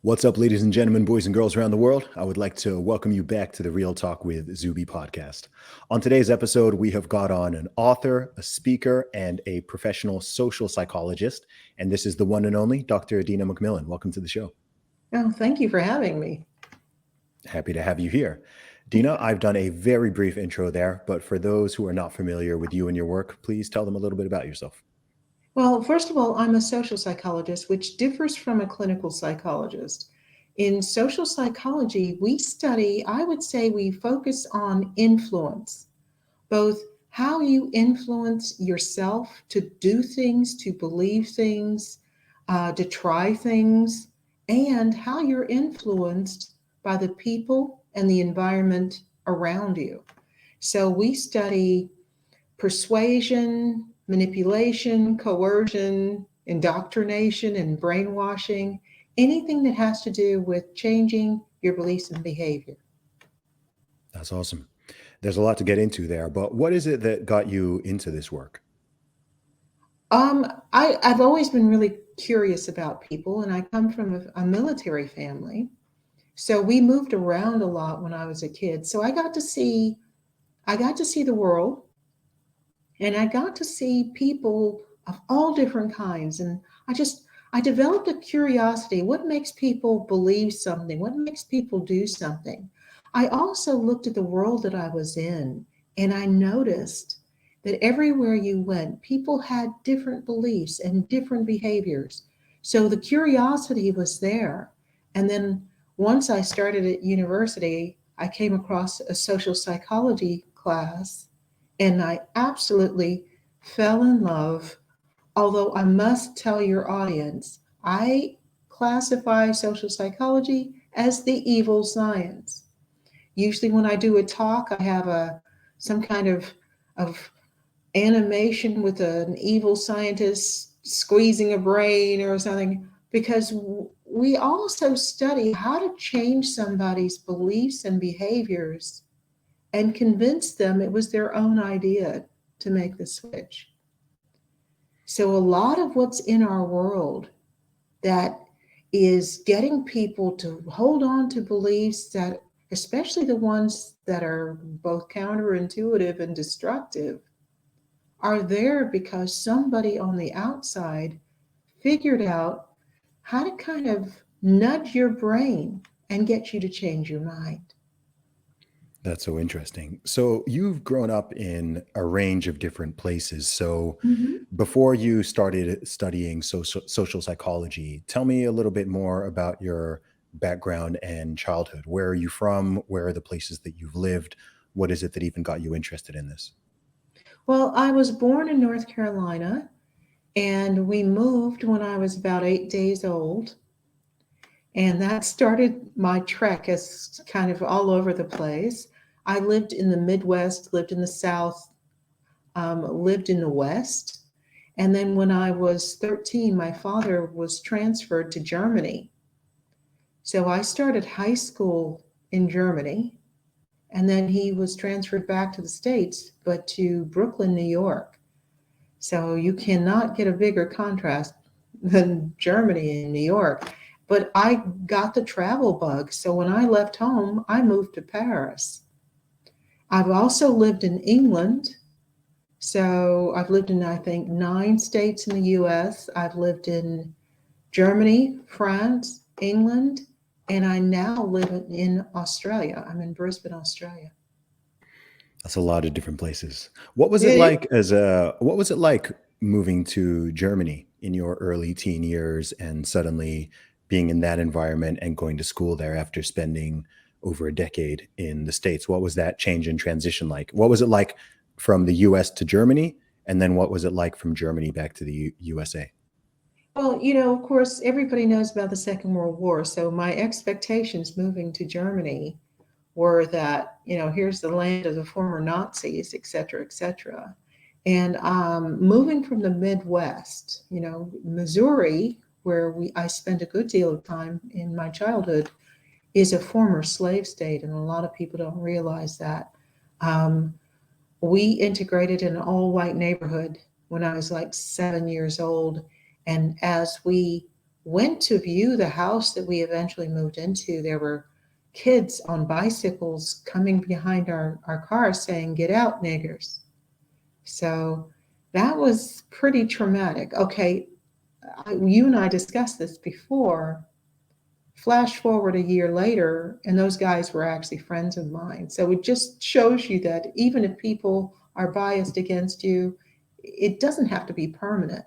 What's up, ladies and gentlemen, boys and girls around the world? I would like to welcome you back to the Real Talk with Zuby podcast. On today's episode, we have got on an author, a speaker, and a professional social psychologist. And this is the one and only Dr. Dina McMillan. Welcome to the show. Oh, thank you for having me. Happy to have you here. Dina, I've done a very brief intro there, but for those who are not familiar with you and your work, please tell them a little bit about yourself. Well, first of all, I'm a social psychologist, which differs from a clinical psychologist. In social psychology, we study, I would say we focus on influence, both how you influence yourself to do things, to believe things, to try things, and how you're influenced by the people and the environment around you. So we study persuasion, manipulation, coercion, indoctrination, and brainwashing, anything that has to do with changing your beliefs and behavior. That's awesome. There's a lot to get into there, but what is it that got you into this work? I've always been really curious about people, and I come from a military family. So we moved around a lot when I was a kid. So I got to see the world, and I got to see people of all different kinds. And I developed a curiosity. What makes people believe something? What makes people do something? I also looked at the world that I was in, and I noticed that everywhere you went, people had different beliefs and different behaviors. So the curiosity was there. And then once I started at university, I came across a social psychology class, and I absolutely fell in love. Although I must tell your audience, I classify social psychology as the evil science. Usually when I do a talk, I have some kind of animation with an evil scientist squeezing a brain or something, because we also study how to change somebody's beliefs and behaviors and convince them it was their own idea to make the switch. So a lot of what's in our world that is getting people to hold on to beliefs that, especially the ones that are both counterintuitive and destructive, are there because somebody on the outside figured out how to kind of nudge your brain and get you to change your mind. That's so interesting. So you've grown up in a range of different places. So Mhm. before you started studying social psychology, tell me a little bit more about your background and childhood. Where are you from? Where are the places that you've lived? What is it that even got you interested in this? Well, I was born in North Carolina, and we moved when I was about 8 days old. And that started my trek as kind of all over the place. I lived in the Midwest, lived in the South, lived in the West. And then when I was 13, my father was transferred to Germany. So I started high school in Germany, and then he was transferred back to the States, but to Brooklyn, New York. So you cannot get a bigger contrast than Germany and New York. But I got the travel bug. So when I left home, I moved to Paris. I've also lived in England. So I've lived in, I think, 9 states in the US. I've lived in Germany, France, England, and I now live in Australia. I'm in Brisbane, Australia. That's a lot of different places. What was it It like what was it like moving to Germany in your early teen years and suddenly being in that environment and going to school there after spending over a decade in the States? What was that change and transition like? What was it like from the US to Germany? And then what was it like from Germany back to the USA? Well, of course, everybody knows about the Second World War. So my expectations moving to Germany were that, here's the land of the former Nazis, et cetera, et cetera. And moving from the Midwest, Missouri, where I spent a good deal of time in my childhood, is a former slave state, and a lot of people don't realize that. Um, we integrated in an all white neighborhood when I was like 7 years old. And as we went to view the house that we eventually moved into, there were kids on bicycles coming behind our car saying, "Get out, niggers." So that was pretty traumatic. Okay, you and I discussed this before. Flash forward a year later, and those guys were actually friends of mine. So it just shows you that even if people are biased against you, it doesn't have to be permanent.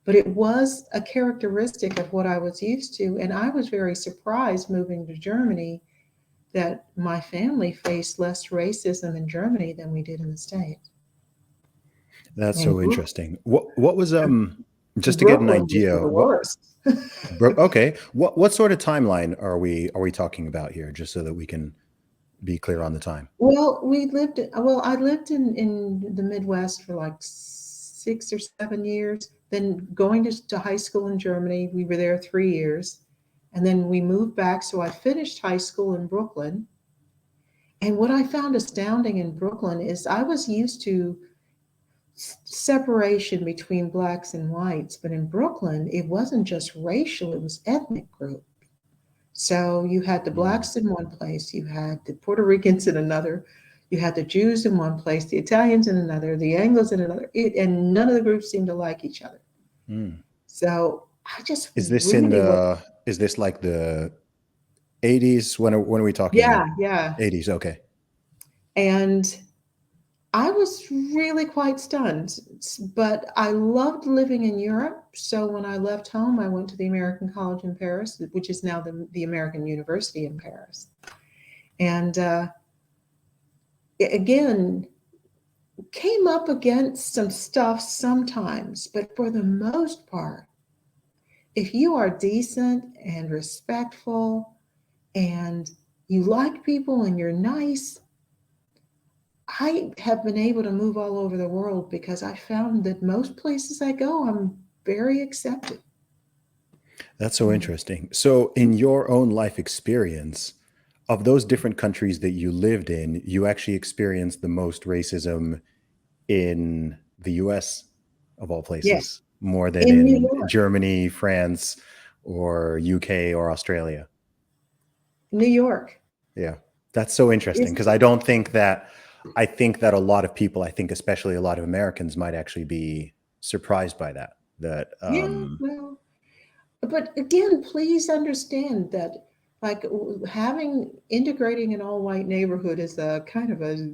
But it was a characteristic of what I was used to. And I was very surprised moving to Germany that my family faced less racism in Germany than we did in the States. That's And so interesting. What was just to get an Brooklyn was idea, the worst. okay, what sort of timeline are we talking about here, just so that we can be clear on the time? I lived in the Midwest for like 6 or 7 years. Then going to high school in Germany, we were there 3 years. And then we moved back. So I finished high school in Brooklyn. And what I found astounding in Brooklyn is I was used to separation between blacks and whites, but in Brooklyn, it wasn't just racial, it was ethnic group. So you had the Mm. blacks in one place, you had the Puerto Ricans in another, you had the Jews in one place, the Italians in another, the Anglos in another, and none of the groups seemed to like each other. Mm. So I just Is this really was, is this like the 80s? When are we talking yeah, here? yeah. 80s, okay. And I was really quite stunned, but I loved living in Europe. So when I left home, I went to the American College in Paris, which is now the American University in Paris. And again, came up against some stuff sometimes, but for the most part, if you are decent and respectful and you like people and you're nice, I have been able to move all over the world because I found that most places I go, I'm very accepted. That's so interesting. So, in your own life experience, of those different countries that you lived in, you actually experienced the most racism in the US, of all Yeah, places, more than in New in York, Germany, France, or UK or Australia. New York Yeah. That's so interesting, is, because I think that a lot of people, I think especially a lot of Americans, might actually be surprised by that. That yeah, well, but again, please understand that like having integrating an all white neighborhood is a kind of a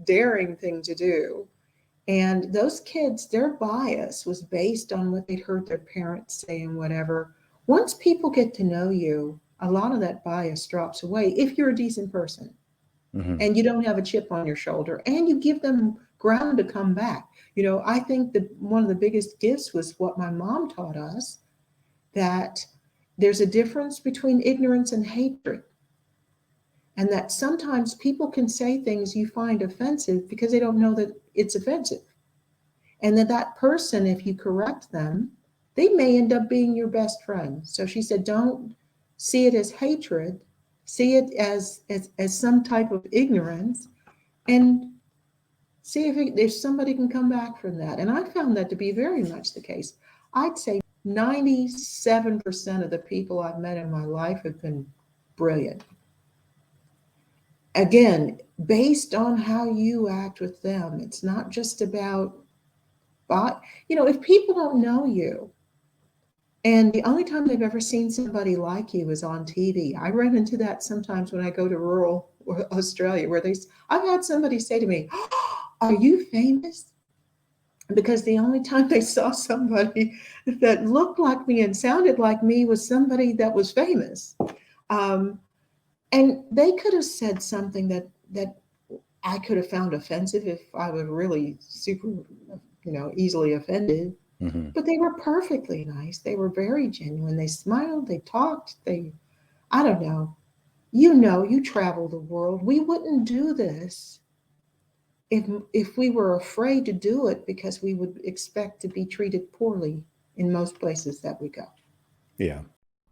daring thing to do. And those kids, their bias was based on what they'd heard their parents say and whatever. Once people get to know you, a lot of that bias drops away if you're a decent person mhm. and you don't have a chip on your shoulder and you give them ground to come back. I think that one of the biggest gifts was what my mom taught us, that there's a difference between ignorance and hatred. And that sometimes people can say things you find offensive because they don't know that it's offensive. And that person, if you correct them, they may end up being your best friend. So she said, don't see it as hatred, see it as some type of ignorance, and see if somebody can come back from that. And I found that to be very much the case. I'd say 97% of the people I've met in my life have been brilliant. Again, based on how you act with them, it's not just about, if people don't know you, and the only time they've ever seen somebody like you is on TV. I run into that sometimes when I go to rural Australia, where I've had somebody say to me, "Oh, are you famous?" Because the only time they saw somebody that looked like me and sounded like me was somebody that was famous. Um, and they could have said something that I could have found offensive if I was really super, easily offended. Mhm. But they were perfectly nice. They were very genuine. They smiled, they talked, I don't know. You travel the world. We wouldn't do this if we were afraid to do it because we would expect to be treated poorly in most places that we go. Yeah.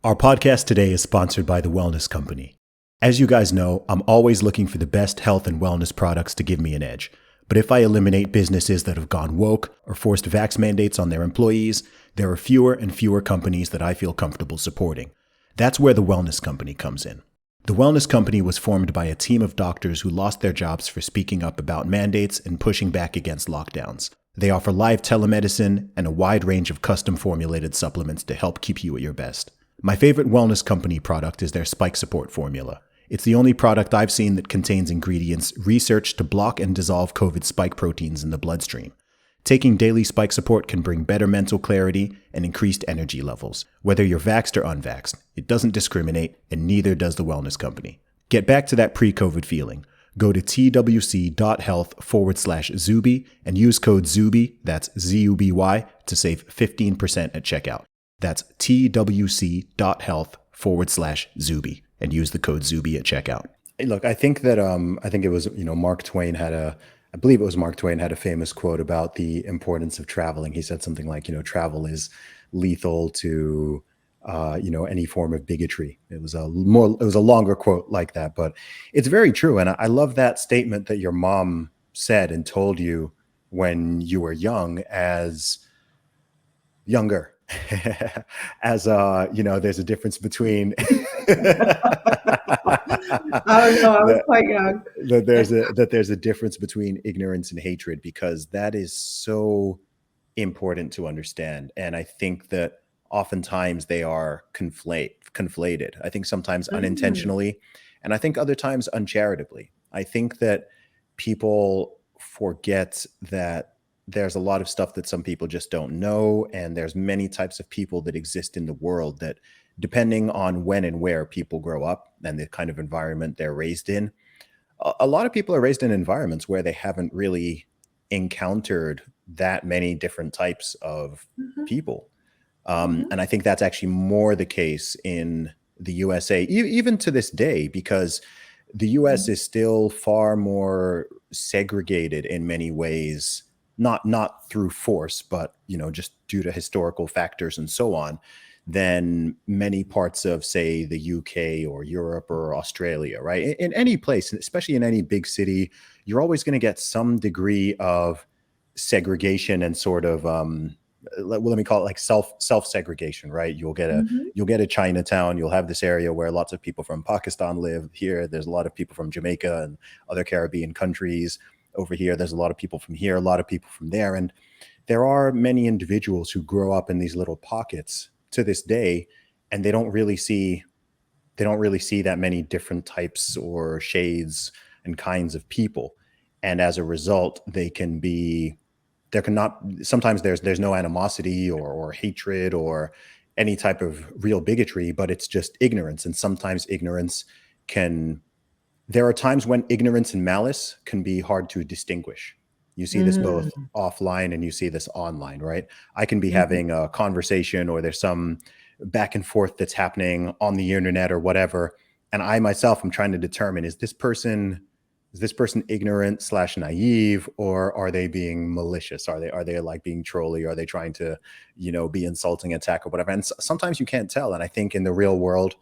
Our podcast today is sponsored by The Wellness Company. As you guys know, I'm always looking for the best health and wellness products to give me an edge. But if I eliminate businesses that have gone woke or forced vax mandates on their employees, there are fewer and fewer companies that I feel comfortable supporting. That's where the Wellness Company comes in. The Wellness Company was formed by a team of doctors who lost their jobs for speaking up about mandates and pushing back against lockdowns. They offer live telemedicine and a wide range of custom formulated supplements to help keep you at your best. My favorite Wellness Company product is their Spike Support formula. It's the only product I've seen that contains ingredients researched to block and dissolve COVID spike proteins in the bloodstream. Taking daily Spike Support can bring better mental clarity and increased energy levels. Whether you're vaxxed or unvaxxed, it doesn't discriminate, and neither does the Wellness Company. Get back to that pre-COVID feeling. Go to twc.health/Zuby and use code Zuby, that's ZUBY, to save 15% at checkout. That's twc.health/Zuby and use the code Zuby at checkout. Look, I think that I think it was, Mark Twain had I believe it was Mark Twain had a famous quote about the importance of traveling. He said something like, travel is lethal to any form of bigotry. It was a longer quote like that, but it's very true. And I love that statement that your mom said and told you when you were younger, as there's a difference between Oh no, I was quite young. that there's a difference between ignorance and hatred, because that is so important to understand. And I think that oftentimes they are conflated. I think sometimes unintentionally, and I think other times uncharitably. I think that people forget that there's a lot of stuff that some people just don't know, and there's many types of people that exist in the world that, depending on when and where people grow up and the kind of environment they're raised in, a lot of people are raised in environments where they haven't really encountered that many different types of people. And I think that's actually more the case in the USA, even to this day, because the US is still far more segregated in many ways, not through force, but just due to historical factors and so on, than many parts of, say, the UK or Europe or Australia, right? In any place, especially in any big city, you're always going to get some degree of segregation and sort of let me call it like self segregation, right? You'll get a Chinatown. You'll have this area where lots of people from Pakistan live. Here, there's a lot of people from Jamaica and other Caribbean countries. Over here, there's a lot of people from here, a lot of people from there, and there are many individuals who grow up in these little pockets to this day, and they don't really see that many different types or shades and kinds of people. And as a result, sometimes there's no animosity or hatred or any type of real bigotry, but it's just ignorance. And sometimes there are times when ignorance and malice can be hard to distinguish. You see this both offline and you see this online, right? I can be having a conversation, or there's some back and forth that's happening on the internet or whatever, and I myself am trying to determine, is this person ignorant / naive, or are they being malicious? Are they like being trolly? Are they trying to, be insulting, attack, or whatever? And sometimes you can't tell. And I think in the real world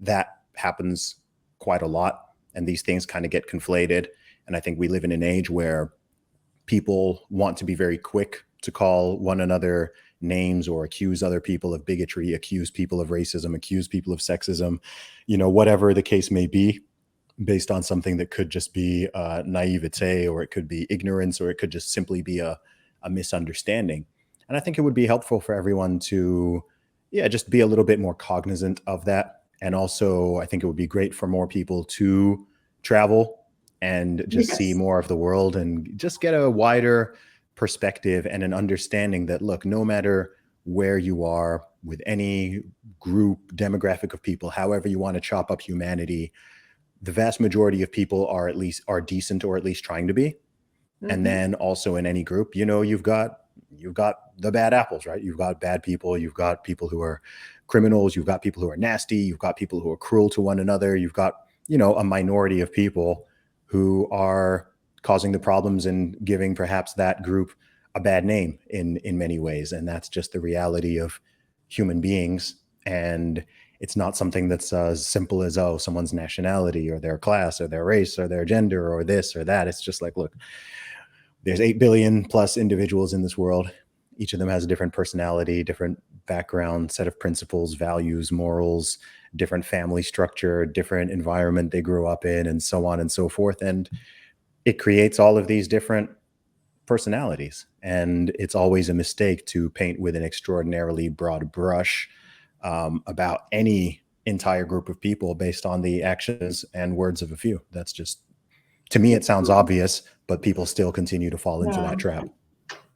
that happens quite a lot, and these things kind of get conflated. And I think we live in an age where people want to be very quick to call one another names or accuse other people of bigotry, accuse people of racism, accuse people of sexism, whatever the case may be, based on something that could just be naivete, or it could be ignorance, or it could just simply be a misunderstanding. And I think it would be helpful for everyone to, just be a little bit more cognizant of that. And also, I think it would be great for more people to travel and just see more of the world and just get a wider perspective and an understanding that, look, no matter where you are with any group, demographic of people, however you want to chop up humanity, the vast majority of people are decent, or at least trying to be. And then also in any group, you've got the bad apples, right? You've got bad people. You've got people who are criminals. You've got people who are nasty. You've got people who are cruel to one another. You've got, a minority of people who are causing the problems and giving perhaps that group a bad name in many ways. And that's just the reality of human beings. And it's not something that's as simple as, someone's nationality or their class or their race or their gender or this or that. It's just like, look, there's 8 billion plus individuals in this world. Each of them has a different personality, different background, set of principles, values, morals, different family structure, different environment they grew up in, and so on and so forth. And it creates all of these different personalities. And it's always a mistake to paint with an extraordinarily broad brush about any entire group of people based on the actions and words of a few. That's just, to me, it sounds obvious, but people still continue to fall into Yeah. that trap.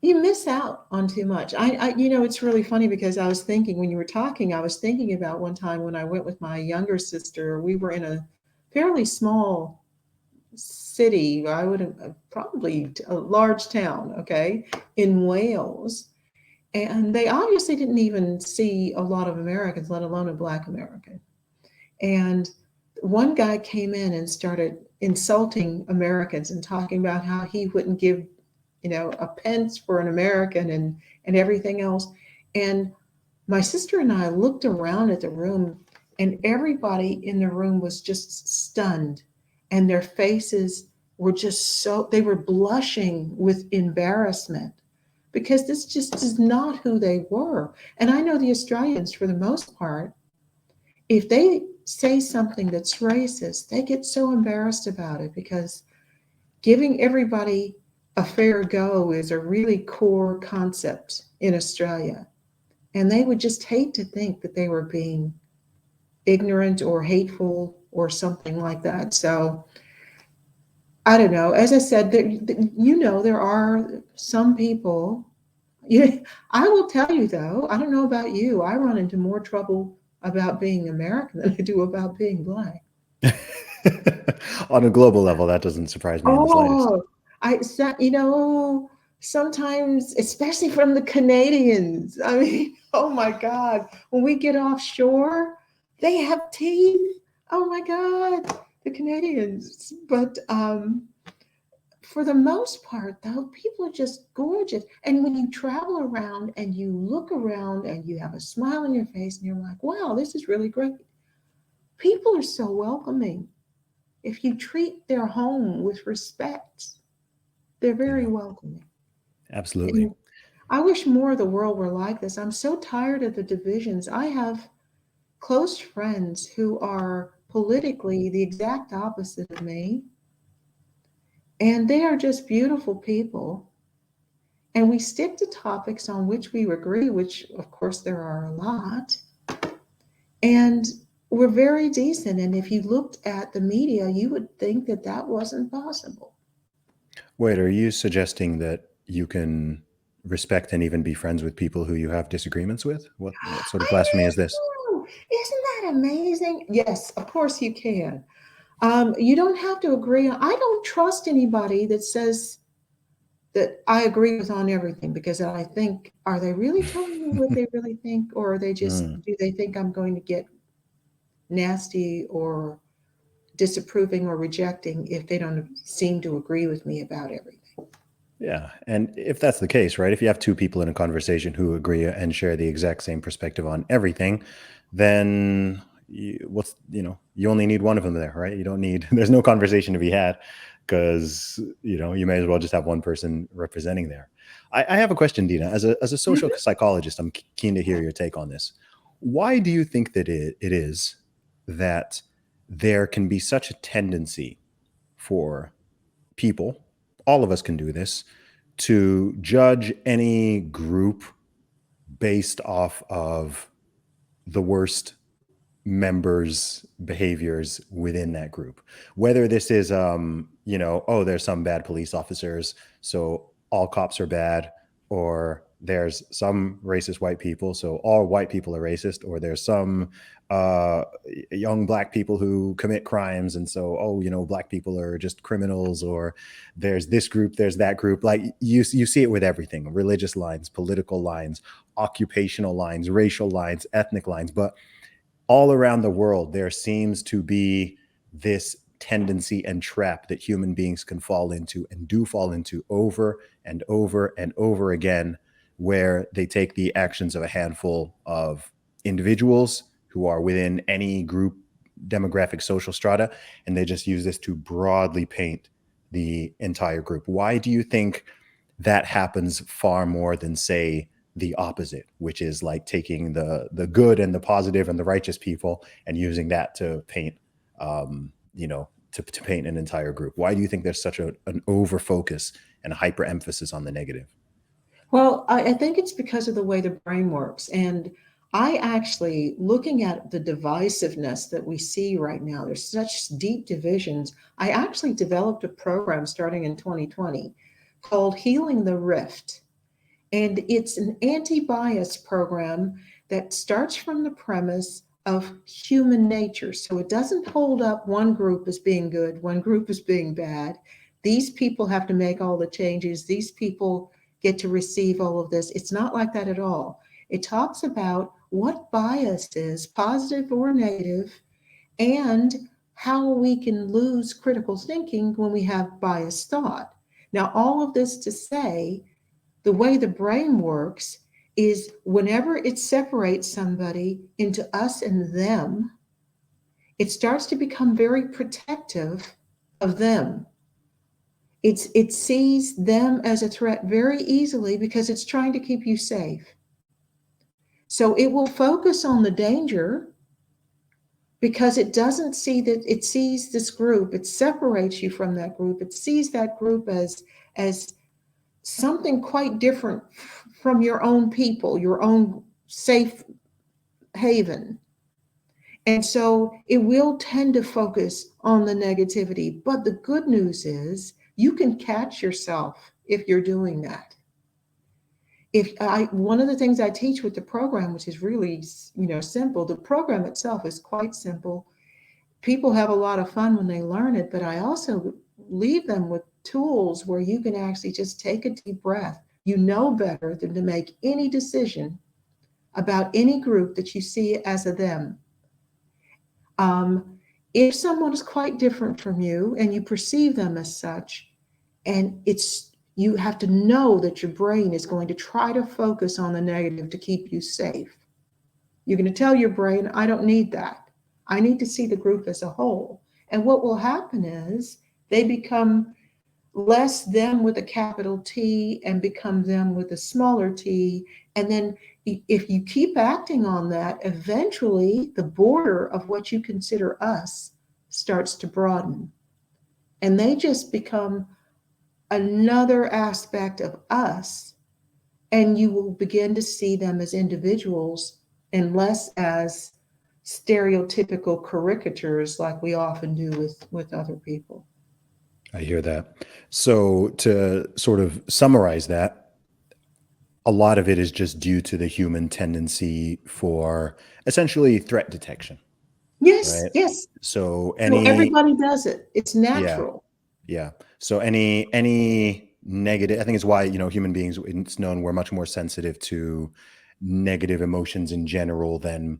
You miss out on too much. It's really funny because I was thinking when you were talking, I was thinking about one time when I went with my younger sister. We were in a fairly small city. I would have probably a large town, okay, in Wales. And they obviously didn't even see a lot of Americans, let alone a Black American. And one guy came in and started insulting Americans and talking about how he wouldn't give, a pence for an American and everything else. And my sister and I looked around at the room, and everybody in the room was just stunned, and their faces were just they were blushing with embarrassment because this just is not who they were. And I know the Australians, for the most part, if they say something that's racist, they get so embarrassed about it because giving everybody a fair go is a really core concept in Australia. And they would just hate to think that they were being ignorant or hateful or something like that. So I don't know. As I said, there are some people. Yeah, I will tell you though, I don't know about you, I run into more trouble about being American than I do about being Black. On a global level, that doesn't surprise me in the slightest. Oh, sometimes, especially from the Canadians. I mean, oh my God, when we get offshore, they have teeth. Oh my God, the Canadians. But for the most part, though, people are just gorgeous. And when you travel around and you look around and you have a smile on your face and you're like, wow, this is really great. People are so welcoming. If you treat their home with respect, they're very Yeah, welcoming. absolutely. And I wish more of the world were like this. I'm so tired of the divisions. I have close friends who are politically the exact opposite of me, and they are just beautiful people. And we stick to topics on which we agree, which, of course, there are a lot. And we're very decent. And if you looked at the media, you would think that that wasn't possible. Wait, are you suggesting that you can respect and even be friends with people who you have disagreements with? What sort of I blasphemy is this? know. Isn't that amazing? Yes, of course you can. You don't have to agree. I don't trust anybody that says that I agree with on everything because I think, are they really telling me what they really think, or are they just, Mm. do they think I'm going to get nasty or disapproving or rejecting if they don't seem to agree with me about everything? Yeah. And if that's the case, right, if you have two people in a conversation who agree and share the exact same perspective on everything, then you only need one of them there, right? You don't need, there's no conversation to be had because, you may as well just have one person representing there. I have a question, Dina. As a social Mhm. psychologist, I'm keen to hear your take on this. Why do you think that it is that there can be such a tendency for people, all of us can do this, to judge any group based off of the worst members' behaviors within that group? Whether this is, oh, there's some bad police officers, so all cops are bad, or there's some racist white people, so all white people are racist, or there's some uh, young black people who commit crimes, and so, oh, black people are just criminals, or there's this group, there's that group. Like you see it with everything: religious lines, political lines, occupational lines, racial lines, ethnic lines, but all around the world, there seems to be this tendency and trap that human beings can fall into and do fall into over and over and over again, where they take the actions of a handful of individuals who are within any group, demographic, social strata, and they just use this to broadly paint the entire group? Why do you think that happens far more than, say, the opposite, which is like taking the good and the positive and the righteous people and using that to paint, to paint an entire group? Why do you think there's such an over focus and a hyper emphasis on the negative? Well, I think it's because of the way the brain works. And I actually, looking at the divisiveness that we see right now, there's such deep divisions. I actually developed a program starting in 2020 called Healing the Rift. And it's an anti bias program that starts from the premise of human nature. So it doesn't hold up one group as being good, one group as being bad. These people have to make all the changes. These people get to receive all of this. It's not like that at all. It talks about what bias is, positive or negative, and how we can lose critical thinking when we have biased thought. Now, all of this to say, the way the brain works is whenever it separates somebody into us and them, it starts to become very protective of them. It sees them as a threat very easily because it's trying to keep you safe. So it will focus on the danger because it doesn't see that, it sees this group, it separates you from that group, it sees that group as something quite different from your own people, your own safe haven. And so it will tend to focus on the negativity. But the good news is you can catch yourself if you're doing that. One of the things I teach with the program, which is really, simple, the program itself is quite simple. People have a lot of fun when they learn it, but I also leave them with tools where you can actually just take a deep breath. You know better than to make any decision about any group that you see as a them. If someone is quite different from you and you perceive them as such, and you have to know that your brain is going to try to focus on the negative to keep you safe. You're going to tell your brain, I don't need that. I need to see the group as a whole. And what will happen is they become less them with a capital T and become them with a smaller t. And then if you keep acting on that, eventually the border of what you consider us starts to broaden. And they just become another aspect of us. And you will begin to see them as individuals and less as stereotypical caricatures like we often do with other people. I hear that. So to sort of summarize that, a lot of it is just due to the human tendency for essentially threat detection, Yes, right? yes. So So everybody does it. It's yeah, natural. yeah. So any negative, I think it's why, human beings, it's known we're much more sensitive to negative emotions in general than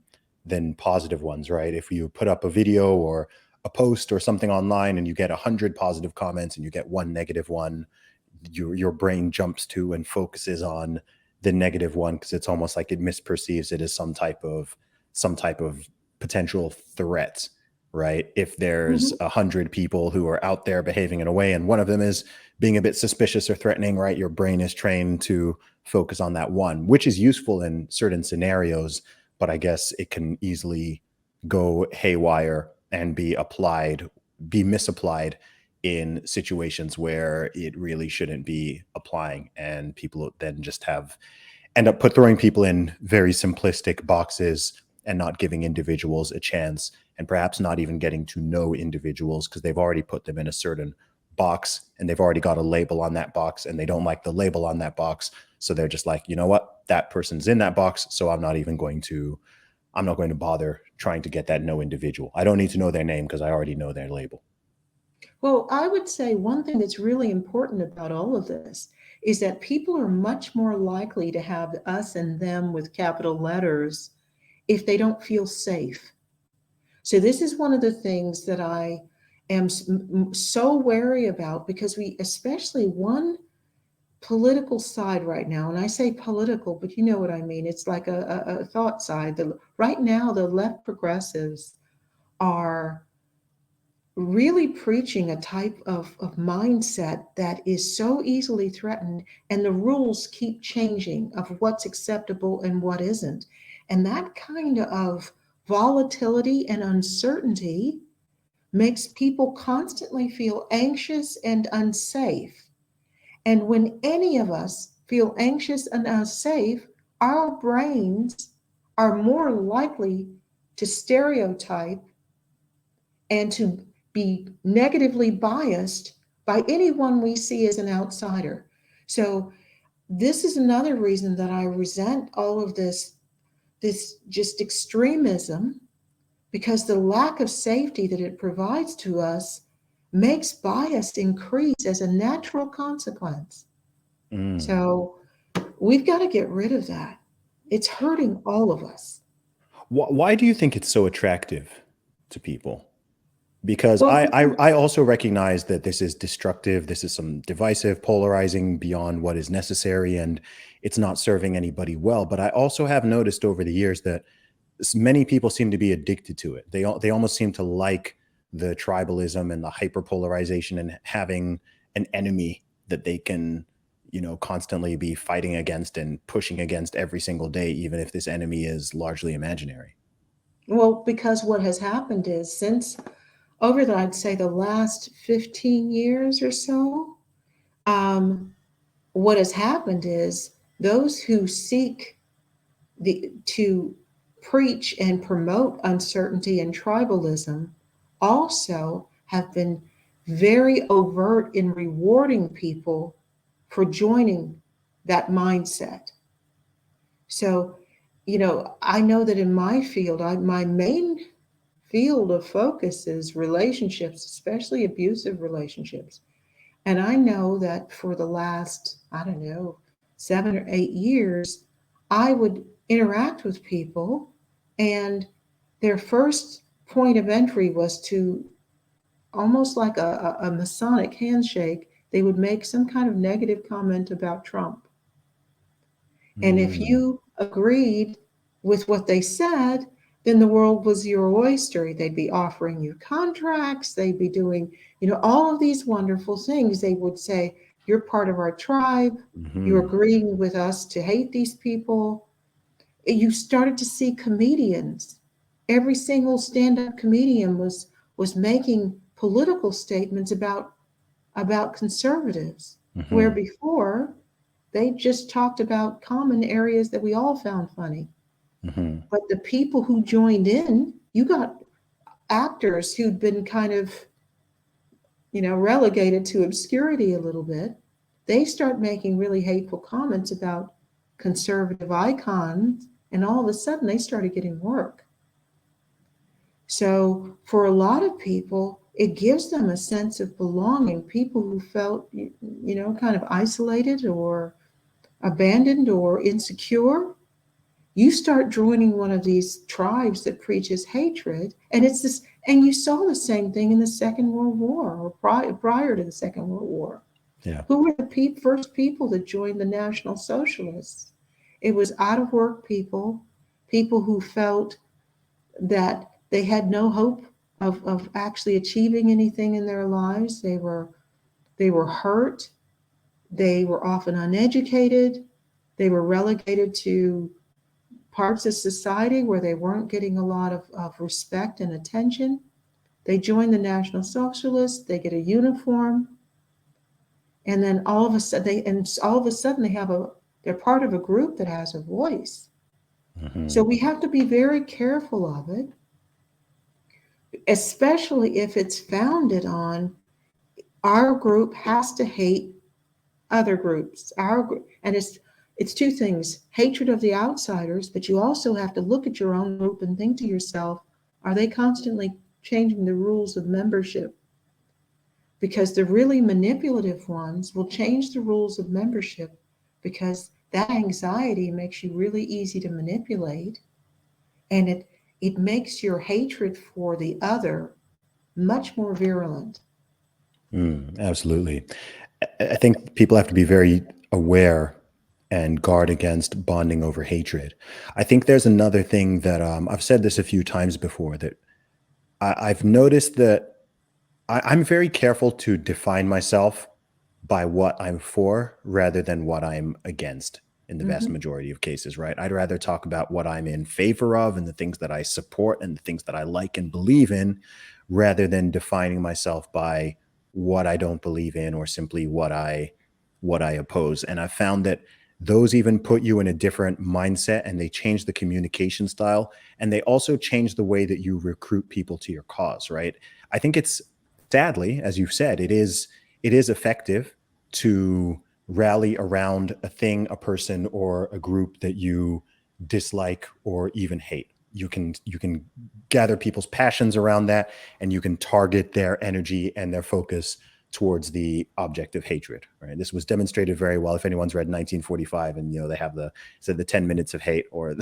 positive ones, right? If you put up a video or a post or something online and you get 100 positive comments and you get one negative one, your brain jumps to and focuses on the negative one because it's almost like it misperceives it as some type of potential threat, right? If there's Mhm. 100 people who are out there behaving in a way and one of them is being a bit suspicious or threatening, right? Your brain is trained to focus on that one, which is useful in certain scenarios, but I guess it can easily go haywire and be misapplied in situations where it really shouldn't be applying. And people then just end up throwing people in very simplistic boxes and not giving individuals a chance, and perhaps not even getting to know individuals because they've already put them in a certain box and they've already got a label on that box and they don't like the label on that box. So they're just like, you know what, that person's in that box. So I'm not going to bother trying to get that no individual. I don't need to know their name because I already know their label. Well, I would say one thing that's really important about all of this is that people are much more likely to have us and them with capital letters if they don't feel safe. So this is one of the things that I am so wary about because especially one political side right now, and I say political, but you know what I mean. It's like a thought side. Right now, the left progressives are really preaching a type of mindset that is so easily threatened, and the rules keep changing of what's acceptable and what isn't. And that kind of volatility and uncertainty makes people constantly feel anxious and unsafe. And when any of us feel anxious and unsafe, our brains are more likely to stereotype and to be negatively biased by anyone we see as an outsider. So this is another reason that I resent all of this just extremism, because the lack of safety that it provides to us makes bias increase as a natural consequence. Mm. So we've got to get rid of that. It's hurting all of us. Why do you think it's so attractive to people? Because Well, I also recognize that this is destructive. This is some divisive, polarizing beyond what is necessary, and it's not serving anybody well. But I also have noticed over the years that many people seem to be addicted to it. They almost seem to like the tribalism and the hyperpolarization and having an enemy that they can, constantly be fighting against and pushing against every single day, even if this enemy is largely imaginary. well, because what has happened is since over the, I'd say the last 15 years or so, um, what has happened is those who seek to preach and promote uncertainty and tribalism also have been very overt in rewarding people for joining that mindset. So, I know that in my field, my main field of focus is relationships, especially abusive relationships. And I know that for the last, I don't know, 7 or 8 years, I would interact with people, and their first point of entry was to almost like a Masonic handshake. They would make some kind of negative comment about Trump. And if Mm. you agreed with what they said, then the world was your oyster. They'd be offering you contracts, they'd be doing, all of these wonderful things. They would say, you're part of our tribe, you're Hmm. agreeing with us to hate these people. You started to see comedians. Every single stand-up comedian was making political statements about conservatives, where Hmm. before they just talked about common areas that we all found funny. Hmm. But the people who joined in, you got actors who'd been kind of, relegated to obscurity a little bit. They start making really hateful comments about conservative icons, and all of a sudden they started getting work. So for a lot of people, it gives them a sense of belonging. People who felt, kind of isolated or abandoned or insecure, you start joining one of these tribes that preaches hatred, and it's this. And you saw the same thing in the Second World War, or prior to the Second World War. Yeah. Who were the first people that joined the National Socialists? It was out of work people, people who felt that they had no hope of actually achieving anything in their lives. They were hurt. They were often uneducated. They were relegated to parts of society where they weren't getting a lot of respect and attention. They join the National Socialists, they get a uniform, and then all of a sudden they're part of a group that has a voice. Hmm. So we have to be very careful of it, especially if it's founded on our group has to hate other groups. And it's two things: hatred of the outsiders, but you also have to look at your own group and think to yourself, are they constantly changing the rules of membership? Because the really manipulative ones will change the rules of membership, because that anxiety makes you really easy to manipulate, and it makes your hatred for the other much more virulent. Absolutely. I think people have to be very aware and guard against bonding over hatred. I think there's another thing that I've said this a few times before, that I've noticed that I'm very careful to define myself by what I'm for rather than what I'm against in the vast Hmm. majority of cases, right? I'd rather talk about what I'm in favor of and the things that I support and the things that I like and believe in rather than defining myself by what I don't believe in or simply what I oppose. And I found that those even put you in a different mindset and they change the communication style and they also change the way that you recruit people to your cause, right? I think it's sadly, as you've said, it is effective to rally around a thing, a person, or a group that you dislike or even hate. You can gather people's passions around that, and you can target their energy and their focus towards the object of hatred. Right. This was demonstrated very well. If anyone's read 1945, and they have the 10 minutes of hate, or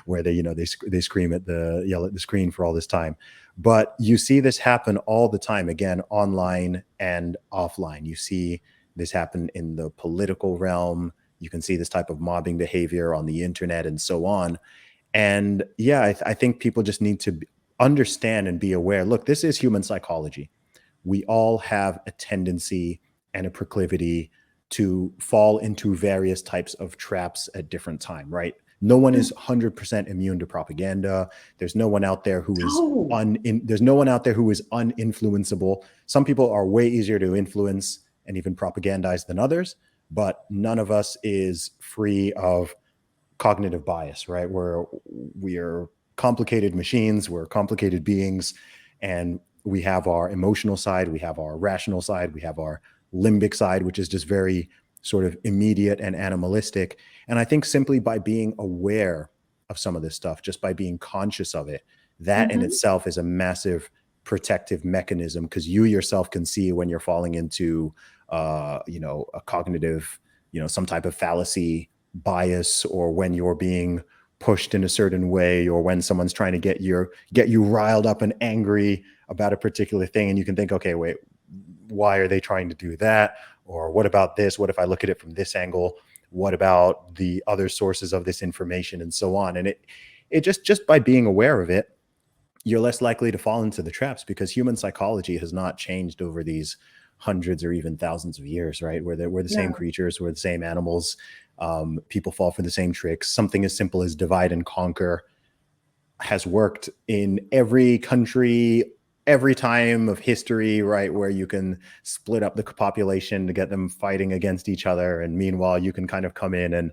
where they scream at the yell at the screen for all this time. But you see this happen all the time, again, online and offline. You see this happen in the political realm. You can see this type of mobbing behavior on the internet and so on. And yeah, I think people just need to understand and be aware. Look, this is human psychology. We all have a tendency and a proclivity to fall into various types of traps at different time, right? No one is 100% immune to propaganda. There's no one out there who is Oh, there's no one out there who is uninfluenceable. Some people are way easier to influence and even propagandize than others, but none of us is free of cognitive bias, right? We are complicated machines, we're complicated beings, and we have our emotional side, we have our rational side, we have our limbic side, which is just very sort of immediate and animalistic. And I think simply by being aware of some of this stuff, just by being conscious of it, that in hmm, itself is a massive protective mechanism, because you yourself can see when you're falling into a cognitive, some type of fallacy bias, or when you're being pushed in a certain way, or when someone's trying to get you riled up and angry about a particular thing, and you can think, okay, wait, why are they trying to do that? Or what about this? What if I look at it from this angle? What about the other sources of this information, and so on? And it just by being aware of it, you're less likely to fall into the traps, because human psychology has not changed over these hundreds or even thousands of years, right? We're the same no, creatures, we're the same animals. People fall for the same tricks. Something as simple as divide and conquer has worked in every country, every time of history, right? Where you can split up the population to get them fighting against each other. And meanwhile, you can kind of come in and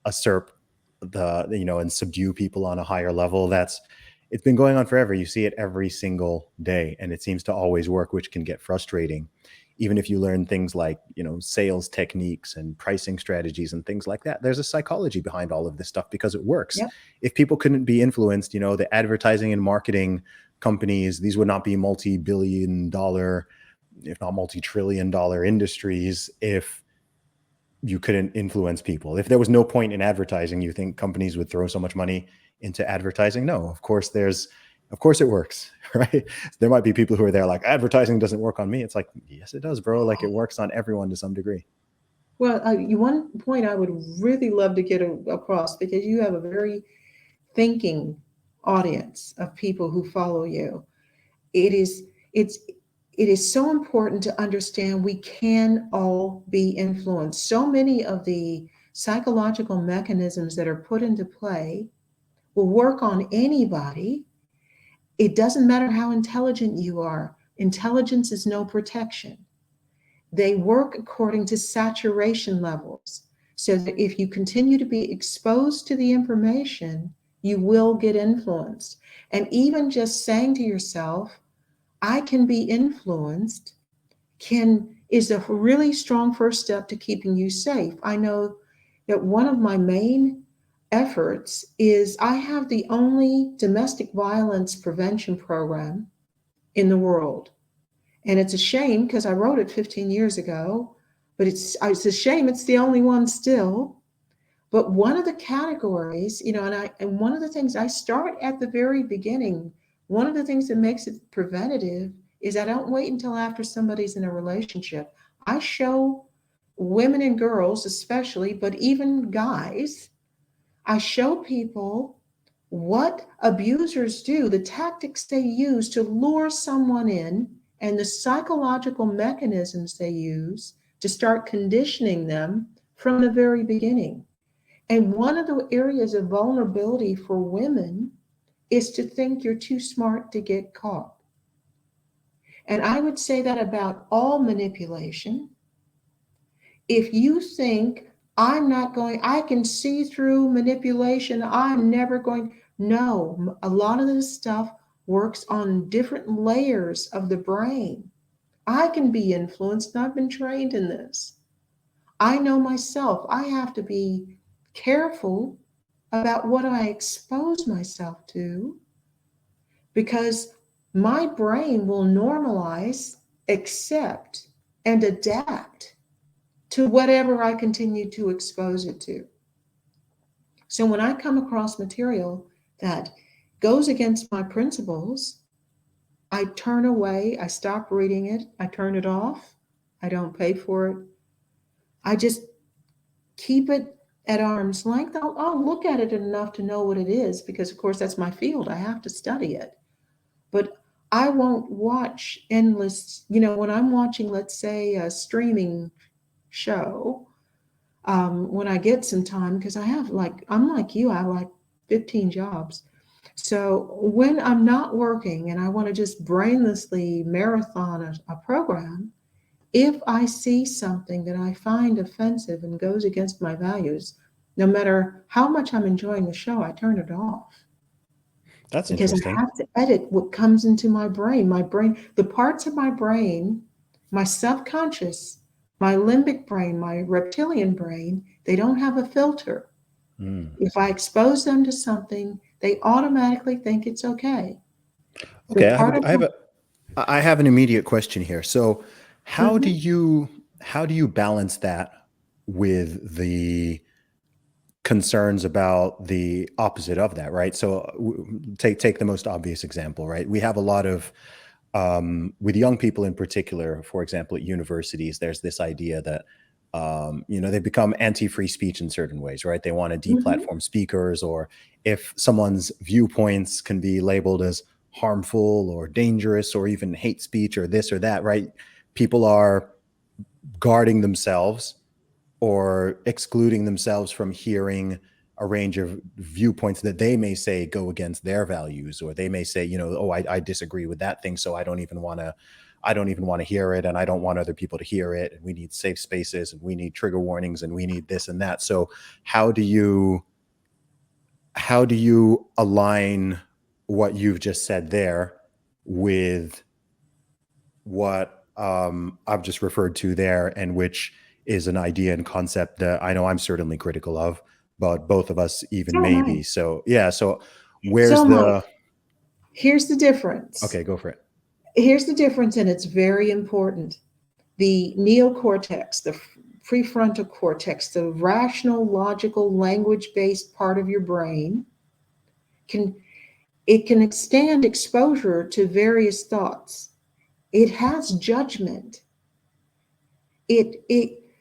usurp and subdue people on a higher level. It's been going on forever. You see it every single day, and it seems to always work, which can get frustrating. Even if you learn things like, sales techniques and pricing strategies and things like that, there's a psychology behind all of this stuff because it works. yep, If people couldn't be influenced, the advertising and marketing companies, these would not be multi-billion dollar, if not multi-trillion dollar industries, if you couldn't influence people. If there was no point in advertising, you think companies would throw so much money into advertising? No, of course it works, right? There might be people who are there like, advertising doesn't work on me. It's like, yes, it does, bro. Like, it works on everyone to some degree. well, one point I would really love to get across, because you have a very thinking audience of people who follow you. It is it's it is so important to understand we can all be influenced. So many of the psychological mechanisms that are put into play will work on anybody. It doesn't matter how intelligent you are. Intelligence is no protection. They work according to saturation levels. So that if you continue to be exposed to the information, you will get influenced. And even just saying to yourself, I can be influenced, can is a really strong first step to keeping you safe. I know that one of my main efforts is I have the only domestic violence prevention program in the world. And it's a shame because I wrote it 15 years ago, but it's a shame it's the only one still. But one of the categories, and one of the things I start at the very beginning, one of the things that makes it preventative is I don't wait until after somebody's in a relationship. I show women and girls, especially, but even guys, I show people what abusers do, the tactics they use to lure someone in and the psychological mechanisms they use to start conditioning them from the very beginning. And one of the areas of vulnerability for women is to think you're too smart to get caught. And I would say that about all manipulation. If you think I can see through manipulation, I'm never going, no, a lot of this stuff works on different layers of the brain. I can be influenced, and I've been trained in this. I know myself, I have to be careful about what I expose myself to because my brain will normalize, accept, and adapt to whatever I continue to expose it to. So when I come across material that goes against my principles, I turn away, I stop reading it, I turn it off, I don't pay for it. I just keep it at arm's length. I'll look at it enough to know what it is because, of course, that's my field. I have to study it. But I won't watch endless, when I'm watching, let's say, a streaming show, when I get some time, because I'm like you, I have like 15 jobs. So when I'm not working and I want to just brainlessly marathon a program, if I see something that I find offensive and goes against my values, no matter how much I'm enjoying the show, I turn it off That's because I interesting. have to edit what comes into my brain. The parts of my brain, my subconscious, my limbic brain, my reptilian brain, they don't have a filter. Mm. If I expose them to something, they automatically think it's okay. The Okay, part of I have an immediate question here. So, how do Mhm. you how do you balance that with the concerns about the opposite of that, right? So, take the most obvious example, right? We have a lot of with young people in particular, for example, at universities, there's this idea that they become anti-free speech in certain ways, right? They want to Mhm. deplatform speakers, or if someone's viewpoints can be labeled as harmful or dangerous or even hate speech or this or that, right? People are guarding themselves or excluding themselves from hearing a range of viewpoints that they may say go against their values, or they may say, oh, I disagree with that thing, so I don't even want to hear it, and I don't want other people to hear it, and we need safe spaces, and we need trigger warnings, and we need this and that. So how do you align what you've just said there with what I've just referred to there, and which is an idea and concept that I know I'm certainly critical of, but both of us even So am I. maybe. So yeah, so So where's am I. the Here's the difference. okay, go for it. Here's the difference, and it's very important. The neocortex, the prefrontal cortex, the rational, logical, language-based part of your brain, can it can stand exposure to various thoughts. It has judgment.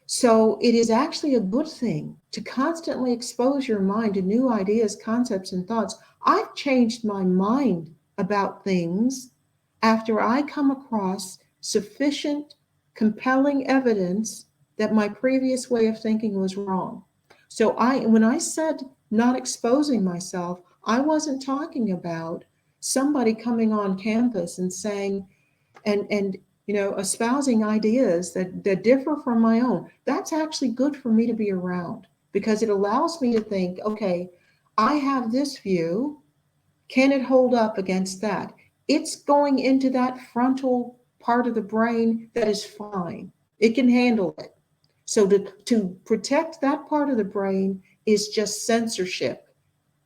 So it is actually a good thing to constantly expose your mind to new ideas, concepts, and thoughts. I've changed my mind about things after I come across sufficient, compelling evidence that my previous way of thinking was wrong. So when I said not exposing myself, I wasn't talking about somebody coming on campus and saying, and espousing ideas that differ from my own. That's actually good for me to be around because it allows me to think, okay, I have this view, can it hold up against that? It's going into that frontal part of the brain that is fine, it can handle it. So to protect that part of the brain is just censorship.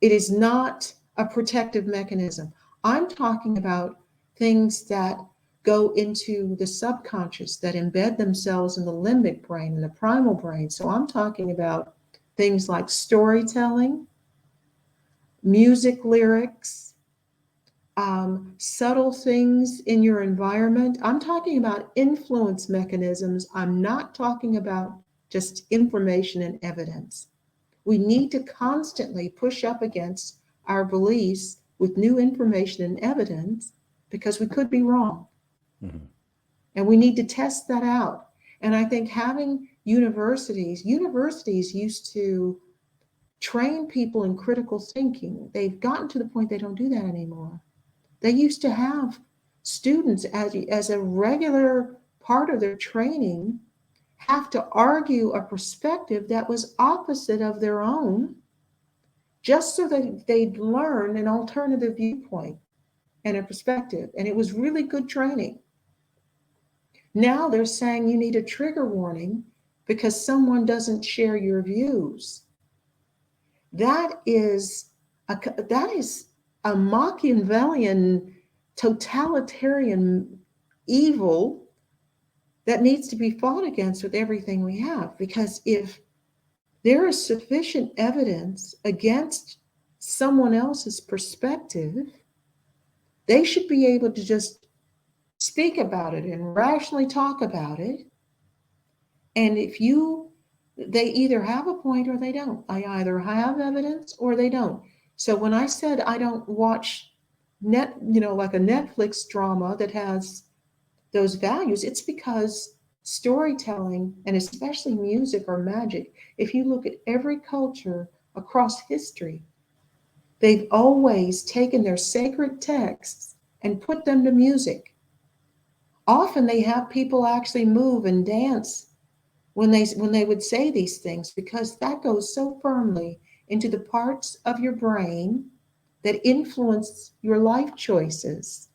It is not a protective mechanism. I'm talking about things that go into the subconscious, that embed themselves in the limbic brain and the primal brain. So I'm talking about things like storytelling, music lyrics, subtle things in your environment. I'm talking about influence mechanisms. I'm not talking about just information and evidence. We need to constantly push up against our beliefs with new information and evidence because we could be wrong. Mhm. And we need to test that out. And I think having universities used to train people in critical thinking. They've gotten to the point they don't do that anymore. They used to have students, as a regular part of their training, have to argue a perspective that was opposite of their own, just so that they'd learn an alternative viewpoint and a perspective. And it was really good training. Now they're saying you need a trigger warning because someone doesn't share your views. That is a Machiavellian, totalitarian evil that needs to be fought against with everything we have. Because if there is sufficient evidence against someone else's perspective, they should be able to just speak about it and rationally talk about it. And they either have a point or they don't. I either have evidence or they don't. So when I said I don't watch like a Netflix drama that has those values, it's because storytelling, and especially music or magic, if you look at every culture across history, they've always taken their sacred texts and put them to music. Often they have people actually move and dance when they would say these things, because that goes so firmly into the parts of your brain that influence your life choices.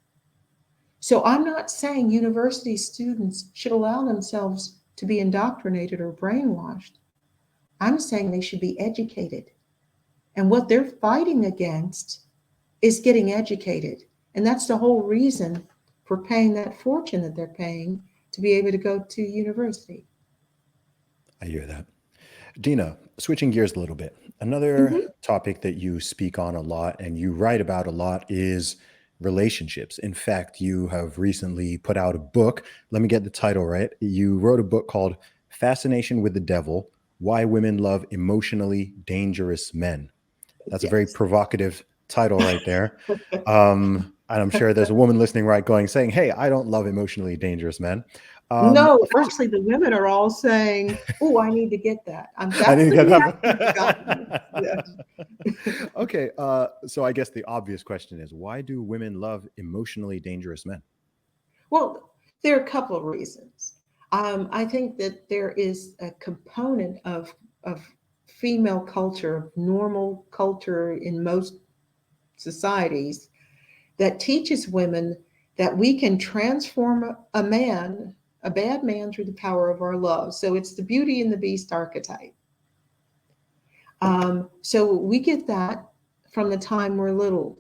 So I'm not saying university students should allow themselves to be indoctrinated or brainwashed. I'm saying they should be educated. And what they're fighting against is getting educated. And that's the whole reason for paying that fortune that they're paying to be able to go to university. I hear that. Dina, switching gears a little bit. Another topic that you speak on a lot and you write about a lot is relationships. In fact, you have recently put out a book. Let me get the title right. You wrote a book called Fascination with the Devil: Why Women Love Emotionally Dangerous Men. That's a very Yes. provocative title right there. And I'm sure there's a woman listening saying, hey, I don't love emotionally dangerous men. No, First, actually, the women are all saying, "Oh, I need to get that." I That's need to the get reaction I've gotten. that. Yes. Okay, so I guess the obvious question is, why do women love emotionally dangerous men? Well, there are a couple of reasons. I think that there is a component of female culture, of normal culture in most societies, that teaches women that we can transform a man, a bad man, through the power of our love. So it's the Beauty and the Beast archetype. So we get that from the time we're little,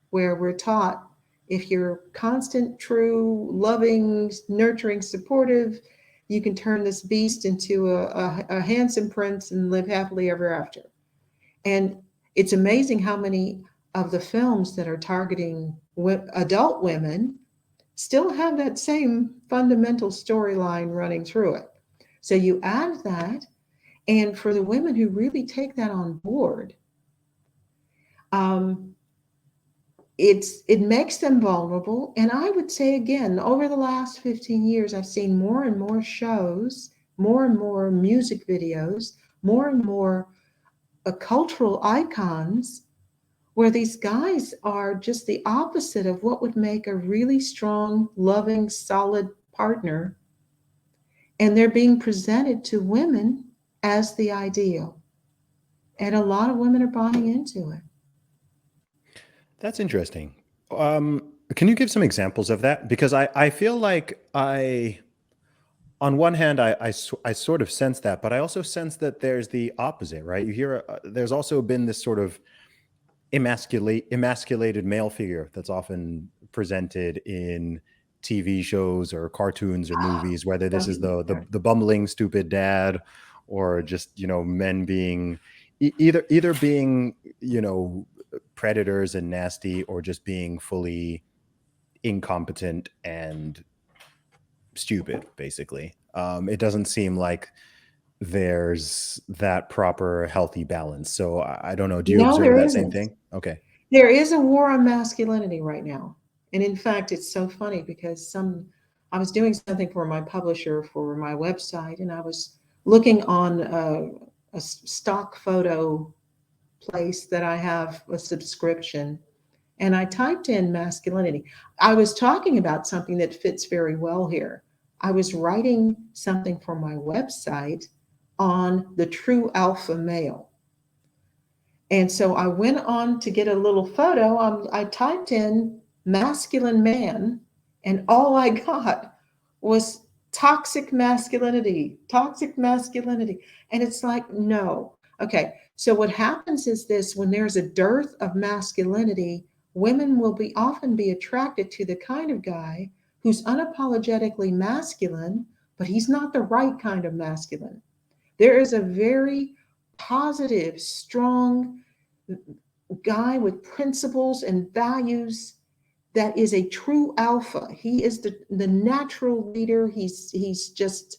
where we're taught if you're constant, true, loving, nurturing, supportive, you can turn this beast into a handsome prince and live happily ever after. And it's amazing how many of the films that are targeting adult women still have that same fundamental storyline running through it. So you add that, and for the women who really take that on board, um, it makes them vulnerable. And I would say again, over the last 15 years, I've seen more and more shows, more and more music videos, more and more cultural icons where these guys are just the opposite of what would make a really strong, loving, solid partner. And they're being presented to women as the ideal. And a lot of women are buying into it. That's interesting. Can you give some examples of that? Because I feel like on one hand, I sort of sense that, but I also sense that there's the opposite, right? You hear, there's also been this sort of emasculated male figure that's often presented in TV shows or cartoons or movies, whether this is the bumbling, stupid dad, or just, men being either being, predators and nasty, or just being fully incompetent and stupid, basically. It doesn't seem like there's that proper healthy balance. So I don't know. Do you No, observe there that same isn't. thing? Okay. There is a war on masculinity right now. And in fact, it's so funny because I was doing something for my publisher for my website, and I was looking on a stock photo place that I have a subscription, and I typed in masculinity. I was talking about something that fits very well here. I was writing something for my website on the true alpha male. And so I went on to get a little photo. I typed in masculine man, and all I got was toxic masculinity, toxic masculinity. And it's like, no. Okay. So what happens is this: when there's a dearth of masculinity, women will be often be attracted to the kind of guy who's unapologetically masculine, but he's not the right kind of masculine. There is a very positive, strong guy with principles and values that is a true alpha. He is the natural leader. He's just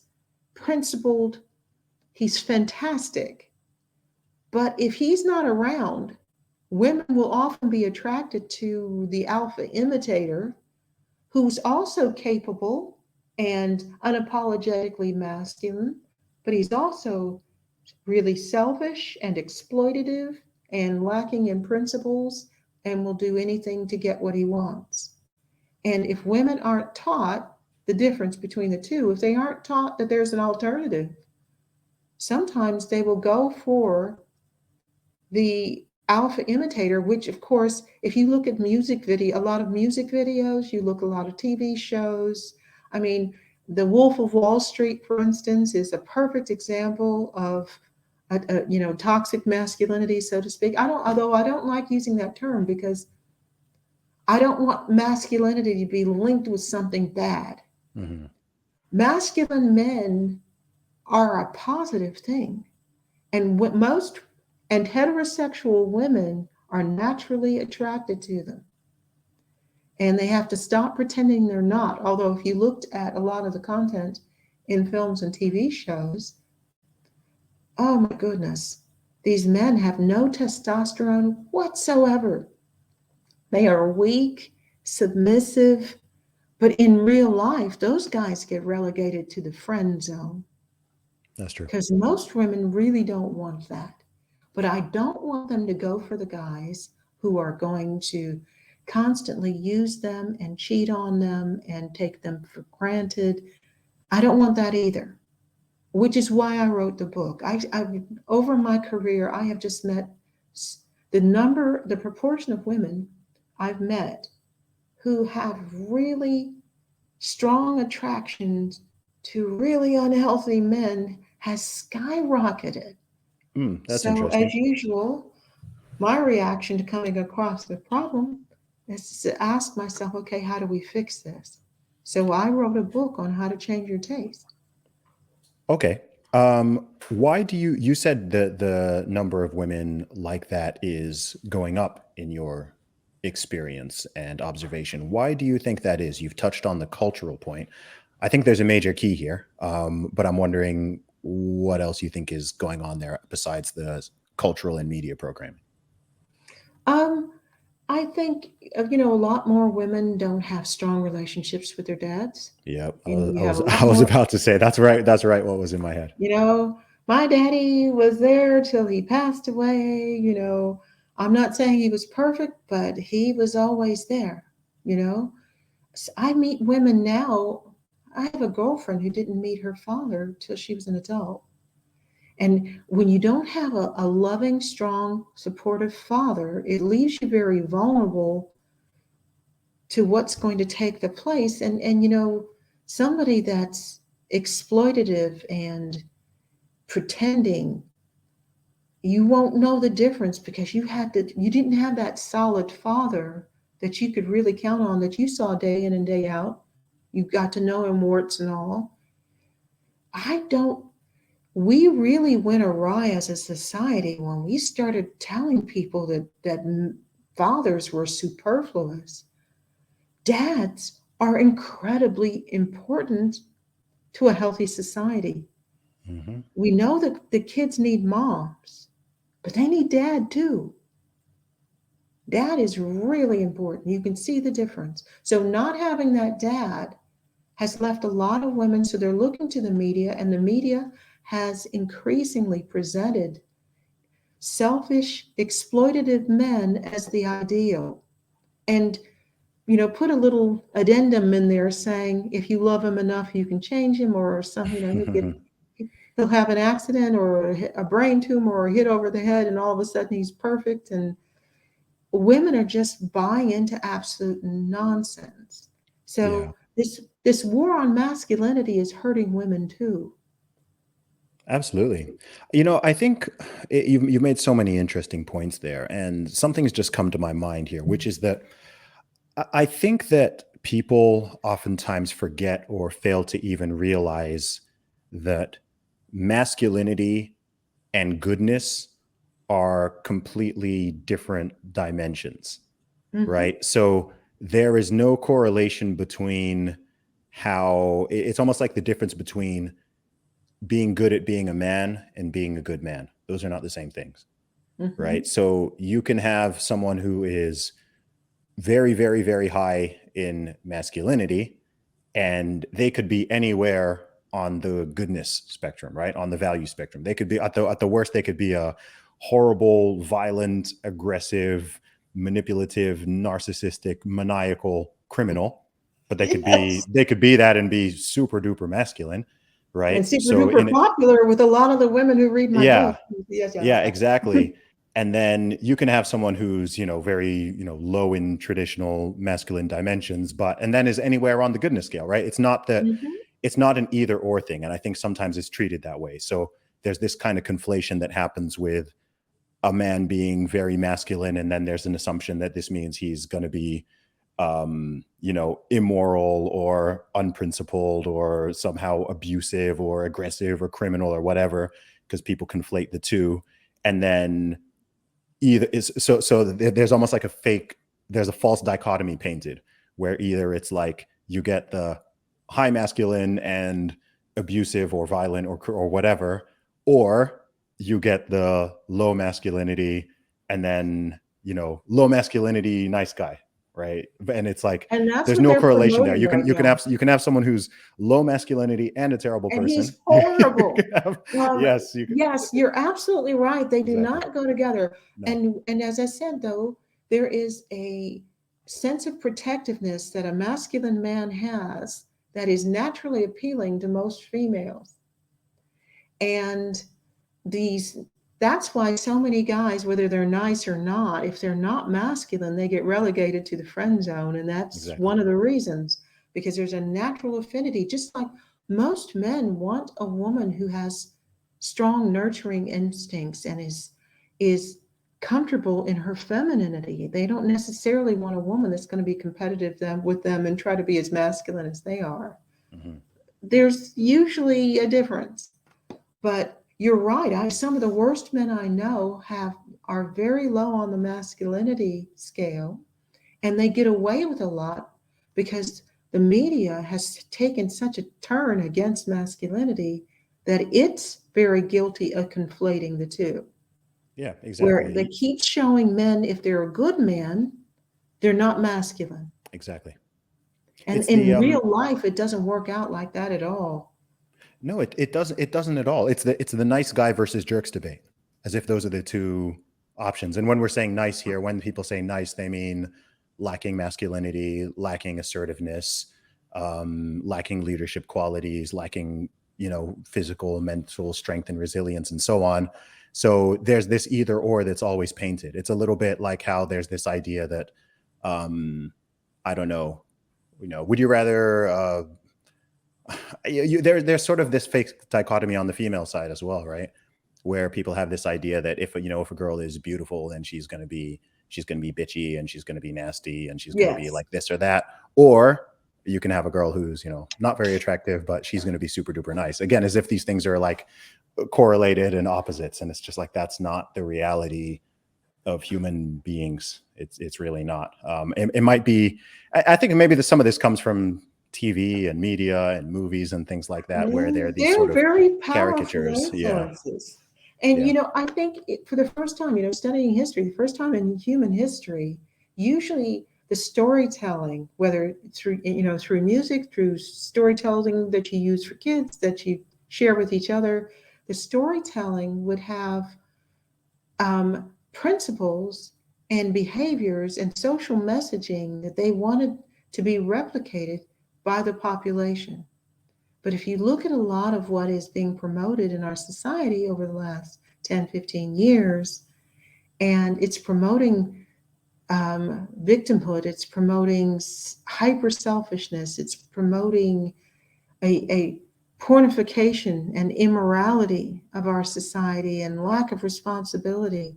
principled. He's fantastic. But if he's not around, women will often be attracted to the alpha imitator who's also capable and unapologetically masculine, but he's also really selfish and exploitative and lacking in principles and will do anything to get what he wants. And if women aren't taught the difference between the two, if they aren't taught that there's an alternative, sometimes they will go for the alpha imitator, which of course, if you look at a lot of music videos, you look a lot of TV shows. I mean, the Wolf of Wall Street, for instance, is a perfect example of toxic masculinity, so to speak. Although I don't like using that term because I don't want masculinity to be linked with something bad. Mm-hmm. Masculine men are a positive thing, and heterosexual women are naturally attracted to them. And they have to stop pretending they're not. Although, if you looked at a lot of the content in films and TV shows, oh my goodness, these men have no testosterone whatsoever. They are weak, submissive, but in real life, those guys get relegated to the friend zone That's true. because most women really don't want that. But I don't want them to go for the guys who are going to constantly use them and cheat on them and take them for granted. I don't want that either, which is why I wrote the book. Over my career, I have just met the proportion of women I've met who have really strong attractions to really unhealthy men has skyrocketed. That's So, interesting. as usual, my reaction to coming across the problem is to ask myself, okay, how do we fix this? So, I wrote a book on how to change your taste. Okay. Why do you said the number of women like that is going up in your experience and observation? Why do you think that is? You've touched on the cultural point. I think there's a major key here, but I'm wondering what else you think is going on there besides the cultural and media programming. Um, I think, a lot more women don't have strong relationships with their dads. Yep, You have a I lot was more, about to say that's right. That's right. What was in my head? you know, my daddy was there till he passed away. I'm not saying he was perfect, but he was always there, you know. I meet women now. I have a girlfriend who didn't meet her father till she was an adult. And when you don't have a loving, strong, supportive father, it leaves you very vulnerable to what's going to take the place. And somebody that's exploitative and pretending, you won't know the difference because you didn't have that solid father that you could really count on, that you saw day in and day out. You got to know him warts and all. I don't We really went awry as a society when we started telling people that fathers were superfluous. Dads are incredibly important to a healthy society. Hmm. We know that the kids need moms, but they need dad too. Dad is really important. You can see the difference. So not having that dad has left a lot of women, so they're looking to the media, and the media has increasingly presented selfish, exploitative men as the ideal. And put a little addendum in there saying if you love him enough, you can change him, or some, he'll have an accident or a brain tumor or a hit over the head, and all of a sudden he's perfect. And women are just buying into absolute nonsense. Yeah, So this war on masculinity is hurting women too. absolutely. I think you made so many interesting points there, and something's just come to my mind here, which is that I think that people oftentimes forget or fail to even realize that masculinity and goodness are completely different dimensions, Hmm. right? So there is no correlation between how it's almost like the difference between being good at being a man and being a good man. Those are not the same things, Hmm. right? So you can have someone who is very, very, very high in masculinity, and they could be anywhere on the goodness spectrum, right? On the value spectrum. They could be at the worst, they could be a horrible, violent, aggressive, manipulative, narcissistic, maniacal criminal, but Yes. they could be that and be super duper masculine, And right? super So duper in it, popular with a lot of the women who read my book. yeah, Yes, yeah, yeah, okay. exactly. And then you can have someone who's, very, low in traditional masculine dimensions, and then is anywhere on the goodness scale, right? It's not that Hmm. it's not an either or thing. And I think sometimes it's treated that way. So there's this kind of conflation that happens with a man being very masculine. And then there's an assumption that this means he's going to be, immoral or unprincipled or somehow abusive or aggressive or criminal or whatever, because people conflate the two. And then either is so there's almost like there's a false dichotomy painted where either it's like you get the high masculine and abusive or violent or whatever, or you get the low masculinity and then low masculinity nice guy, right? And it's like And that's there's what no they're correlation there. promoting you can right you can now. have you can have someone who's low masculinity and a terrible And person. he's horrible. Um, Yes, you can. yes, you're absolutely right. They do Exactly. not go together. No. And as I said, though, there is a sense of protectiveness that a masculine man has that is naturally appealing to most females. And these that's why so many guys, whether they're nice or not, if they're not masculine, they get relegated to the friend zone. And that's Exactly. one of the reasons, because there's a natural affinity. Just like most men want a woman who has strong nurturing instincts and is comfortable in her femininity. They don't necessarily want a woman that's going to be competitive with them and try to be as masculine as they are. Mhm. There's usually a difference. But you're right. Some of the worst men I know are very low on the masculinity scale, and they get away with a lot because the media has taken such a turn against masculinity that it's very guilty of conflating the two. Yeah, Where they exactly. keep showing men, if they're a good man, they're not masculine. Exactly. And It's the in real life, it doesn't work out like that at all. no, it doesn't at all. It's the nice guy versus jerks debate, as if those are the two options. And when we're saying nice here, when people say nice, they mean lacking masculinity, lacking assertiveness, lacking leadership qualities, lacking, physical, mental strength and resilience and so on. So there's this either or that's always painted. It's a little bit like how there's this idea that um I don't know, would you rather there's sort of this fake dichotomy on the female side as well, right? Where people have this idea that if a girl is beautiful, then she's going to be bitchy and she's going to be nasty and she's going to be Yes. like this or that. Or you can have a girl who's not very attractive, but she's going to be super duper nice. Again, as if these things are like correlated and opposites, and it's just like that's not the reality of human beings. It's really not. It might be. I think maybe some of this comes from TV and media and movies and things like that, where there are these They're sort of very powerful caricatures. Yeah, influences. And, yeah, I think for the first time, studying history, the first time in human history, usually the storytelling, whether through, through music, through storytelling that you use for kids, that you share with each other, the storytelling would have principles and behaviors and social messaging that they wanted to be replicated by the population. But if you look at a lot of what is being promoted in our society over the last 10, 15 years, and it's promoting victimhood, it's promoting hyper selfishness, it's promoting a pornification and immorality of our society and lack of responsibility.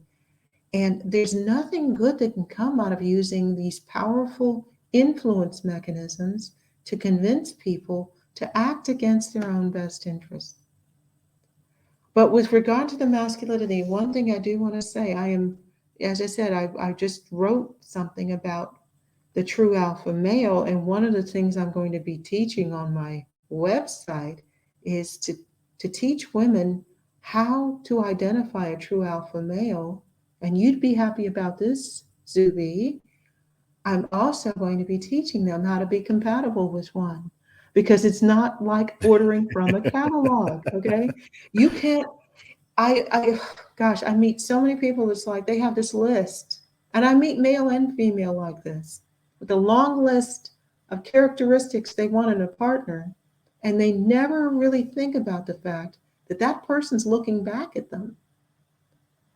And there's nothing good that can come out of using these powerful influence mechanisms to convince people to act against their own best interests. But with regard to the masculinity, one thing I do want to say, as I said, I just wrote something about the true alpha male. And one of the things I'm going to be teaching on my website is to teach women how to identify a true alpha male. And you'd be happy about this, Zuby. I'm also going to be teaching them how to be compatible with one, because it's not like ordering from a catalog. Okay. You can't, gosh, I meet so many people that's like they have this list, and I meet male and female like this, with a long list of characteristics they want in a partner, and they never really think about the fact that that person's looking back at them.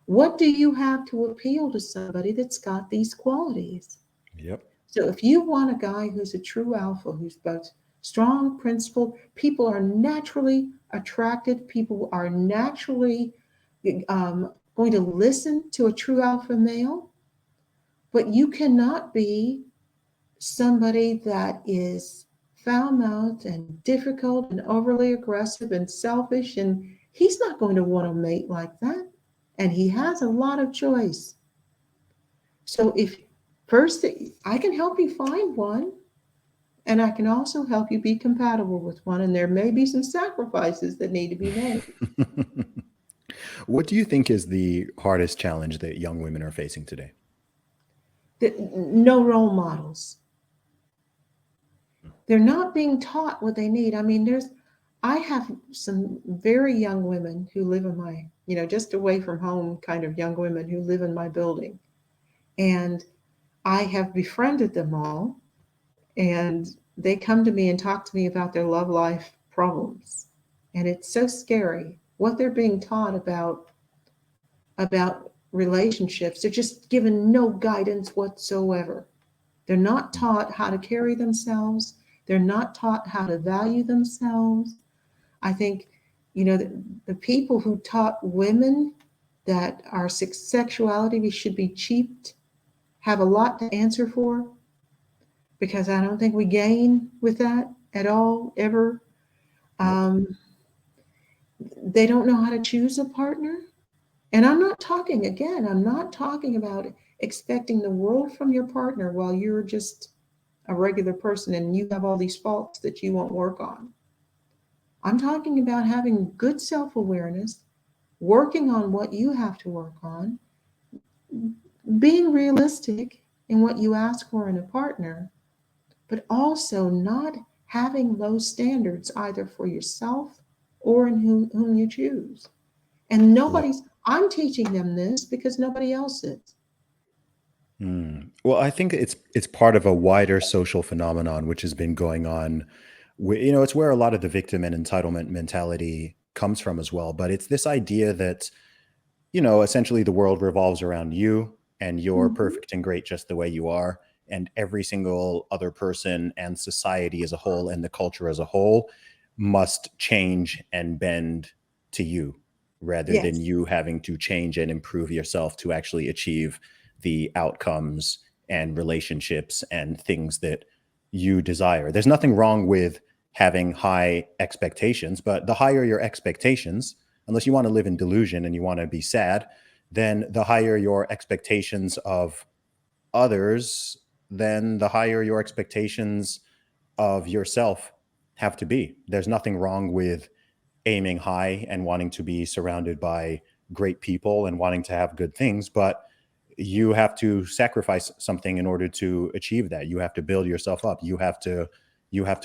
What do you have to appeal to somebody that's got these qualities? Yep. So if you want a guy who's a true alpha, who's both strong, principled, people are naturally attracted, people are naturally going to listen to a true alpha male, but you cannot be somebody that is foul-mouthed and difficult and overly aggressive and selfish, and he's not going to want to mate like that. And he has a lot of choice. So if first, I can help you find one, and I can also help you be compatible with one, and there may be some sacrifices that need to be made. What do you think is the hardest challenge that young women are facing today? No role models. They're not being taught what they need. I mean, I have some very young women who live in my, just away from home kind of young women who live in my building. And I have befriended them all, and they come to me and talk to me about their love life problems. And it's so scary what they're being taught about relationships. They're just given no guidance whatsoever. They're not taught how to carry themselves. They're not taught how to value themselves. I think, the people who taught women that our sexuality should be cheaped have a lot to answer for, because I don't think we gain with that at all, ever. They don't know how to choose a partner. And I'm not talking about expecting the world from your partner while you're just a regular person and you have all these faults that you won't work on. I'm talking about having good self-awareness, working on what you have to work on, being realistic in what you ask for in a partner, but also not having low standards either for yourself or in whom you choose. And I'm teaching them this because nobody else is. Well, I think it's part of a wider social phenomenon which has been going on. It's where a lot of the victim and entitlement mentality comes from as well. But it's this idea that, essentially the world revolves around you and you're perfect and great just the way you are. And every single other person and society as a whole and the culture as a whole must change and bend to you, rather than you having to change and improve yourself to actually achieve the outcomes and relationships and things that you desire. There's nothing wrong with having high expectations, but the higher your expectations, unless you want to live in delusion and you want to be sad, then the higher your expectations of others, then the higher your expectations of yourself have to be. There's nothing wrong with aiming high and wanting to be surrounded by great people and wanting to have good things, but you have to sacrifice something in order to achieve that. You have to build yourself up. You have to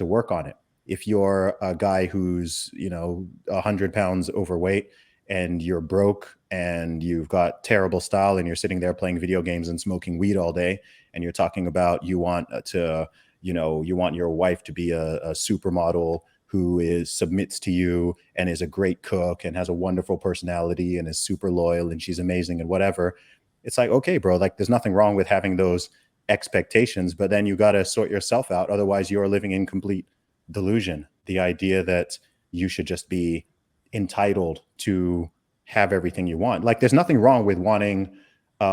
work on it. If you're a guy who's 100 pounds overweight and you're broke and you've got terrible style and you're sitting there playing video games and smoking weed all day, and you're talking about you want to you want your wife to be a supermodel who is submits to you and is a great cook and has a wonderful personality and is super loyal and she's amazing and whatever. It's like, okay, bro, like there's nothing wrong with having those expectations, but then you got to sort yourself out. Otherwise, you're living in complete delusion. The idea that you should just be entitled to have everything you want. Like, there's nothing wrong with wanting a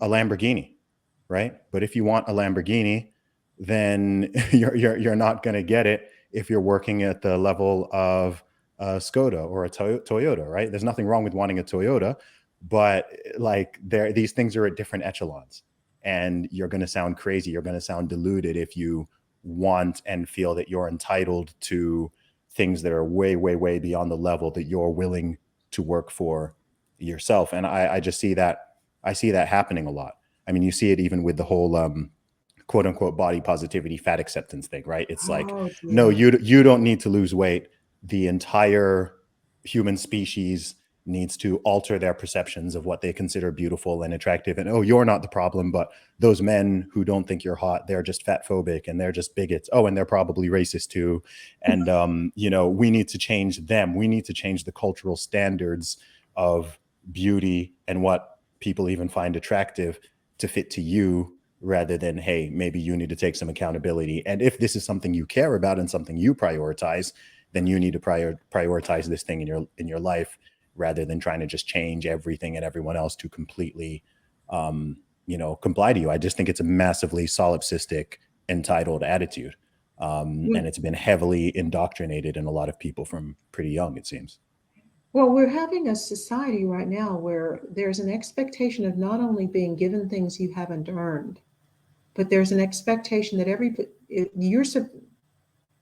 Lamborghini, right? But if you want a Lamborghini, then you're not going to get it if you're working at the level of a Skoda or a Toyota, right? There's nothing wrong with wanting a Toyota, but like these things are at different echelons, and you're going to sound crazy. You're going to sound deluded if you want and feel that you're entitled to things that are way, way, way beyond the level that you're willing to work for yourself. And I just see that. I see that happening a lot. I mean, you see it even with the whole quote unquote body positivity, fat acceptance thing, right? It's like, Oh, no, dear. you don't need to lose weight. The entire human species needs to alter their perceptions of what they consider beautiful and attractive. And, oh, you're not the problem, but those men who don't think you're hot, they're just fat phobic and they're just bigots. Oh, and they're probably racist too. And we need to change them. We need to change the cultural standards of beauty and what people even find attractive to fit to you, rather than, hey, maybe you need to take some accountability. And if this is something you care about and something you prioritize, then you need to prioritize this thing in your life, rather than trying to just change everything and everyone else to completely comply to you. I just think it's a massively solipsistic, entitled attitude. And it's been heavily indoctrinated in a lot of people from pretty young, it seems. Well, we're having a society right now where there's an expectation of not only being given things you haven't earned, but there's an expectation that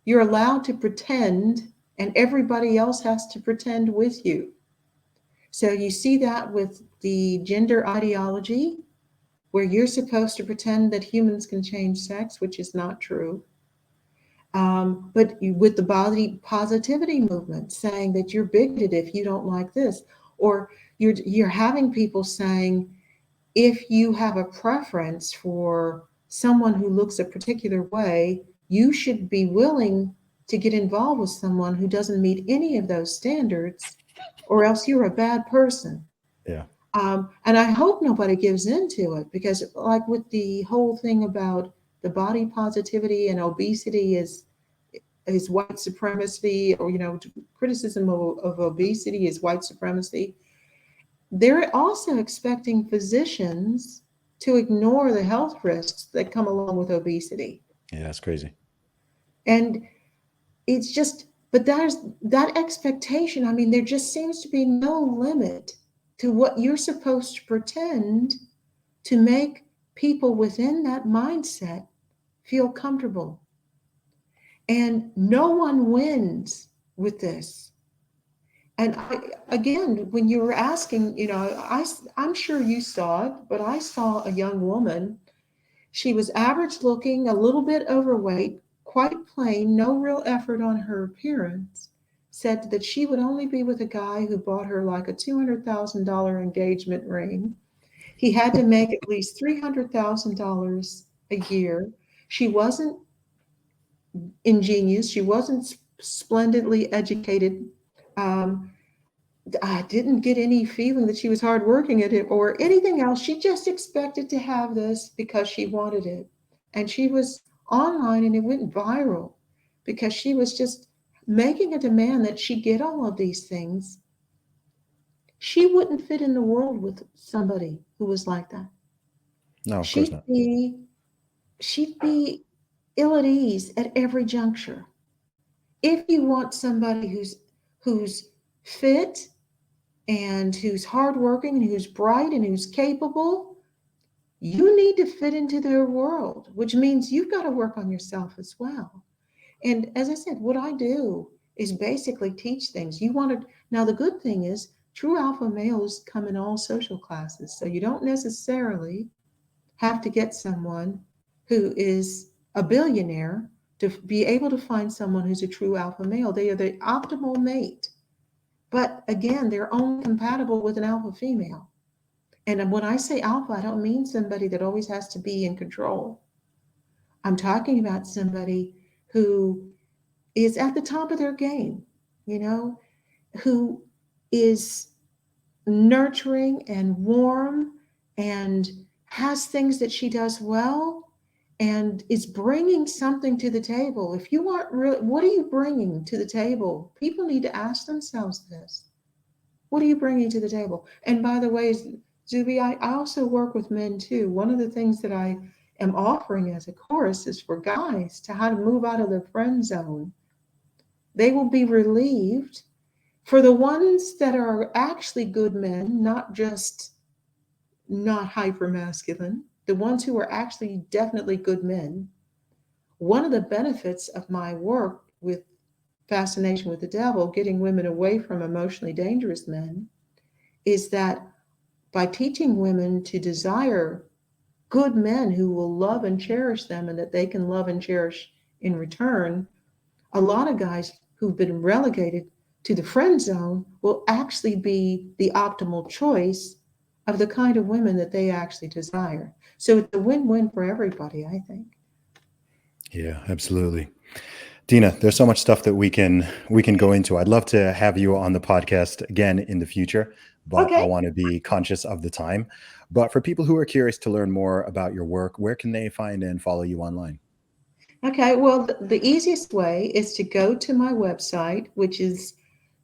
you're allowed to pretend, and everybody else has to pretend with you. So you see that with the gender ideology, where you're supposed to pretend that humans can change sex, which is not true. With the body positivity movement saying that you're bigoted if you don't like this, or you're having people saying if you have a preference for someone who looks a particular way, you should be willing to get involved with someone who doesn't meet any of those standards, or else you're a bad person. Yeah. And I hope nobody gives into it, because, like with the whole thing about the body positivity and obesity is white supremacy, or criticism of obesity is white supremacy. They're also expecting physicians to ignore the health risks that come along with obesity. Yeah, that's crazy. And it's just, but there's that expectation. I mean, there just seems to be no limit to what you're supposed to pretend to make people within that mindset feel comfortable. And no one wins with this. And again, when you were asking, I'm sure you saw it, but I saw a young woman. She was average looking, a little bit overweight, quite plain, no real effort on her appearance. Said that she would only be with a guy who bought her like a $200,000 engagement ring. He had to make at least $300,000 a year. She wasn't ingenious. She wasn't splendidly educated. Um, I didn't get any feeling that she was hardworking at it or anything else. She just expected to have this because she wanted it. And she was online and it went viral because she was just making a demand that she get all of these things. She wouldn't fit in the world with somebody who was like that. No, of course She'd not. be she'd be ill at ease at every juncture. If you want somebody who's fit and who's hardworking and who's bright and who's capable, you need to fit into their world, which means you've got to work on yourself as well. And as I said, what I do is basically teach things. Now the good thing is True alpha males come in all social classes. So you don't necessarily have to get someone who is a billionaire to be able to find someone who's a true alpha male. They are the optimal mate. But again, they're only compatible with an alpha female. And when I say alpha, I don't mean somebody that always has to be in control. I'm talking about somebody who is at the top of their game, you know, who is nurturing and warm and has things that she does well and is bringing something to the table. If you aren't really, what are you bringing to the table? People need to ask themselves this. What are you bringing to the table? And by the way, Zuby, I also work with men too. One of the things that I am offering as a course is for guys to how to move out of the friend zone. They will be relieved for the ones that are actually good men, not just not hyper masculine, the ones who are actually definitely good men. One of the benefits of my work with Fascination with the Devil, getting women away from emotionally dangerous men, is that by teaching women to desire good men who will love and cherish them and that they can love and cherish in return, a lot of guys who've been relegated to the friend zone will actually be the optimal choice of the kind of women that they actually desire. So it's a win-win for everybody, I think. Yeah, absolutely. Dina, there's so much stuff that we can go into. I'd love to have you on the podcast again in the future, but I Okay. want to be conscious of the time. But for people who are curious to learn more about your work, where can they find and follow you online? Okay. Well, the easiest way is to go to my website, which is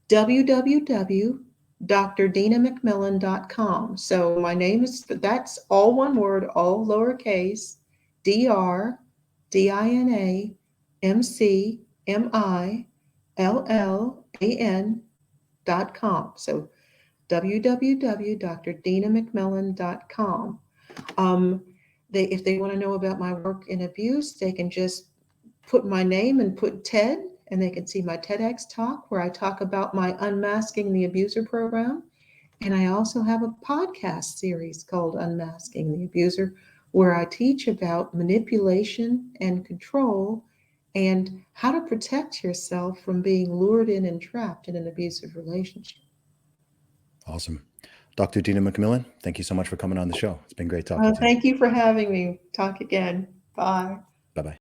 www.drdinamcmillan.com. So my name is, that's all one word, all lowercase, DRDinamcMillan.com. So www.drdinamcmillan.com. If they want to know about my work in abuse, they can just put my name and put TED, and they can see my TEDx talk where I talk about my Unmasking the Abuser program. And I also have a podcast series called Unmasking the Abuser, where I teach about manipulation and control and how to protect yourself from being lured in and trapped in an abusive relationship. Awesome. Dr. Dina McMillan, thank you so much for coming on the show. It's been great talking to you. Thank you for having me. Talk again. Bye. Bye bye.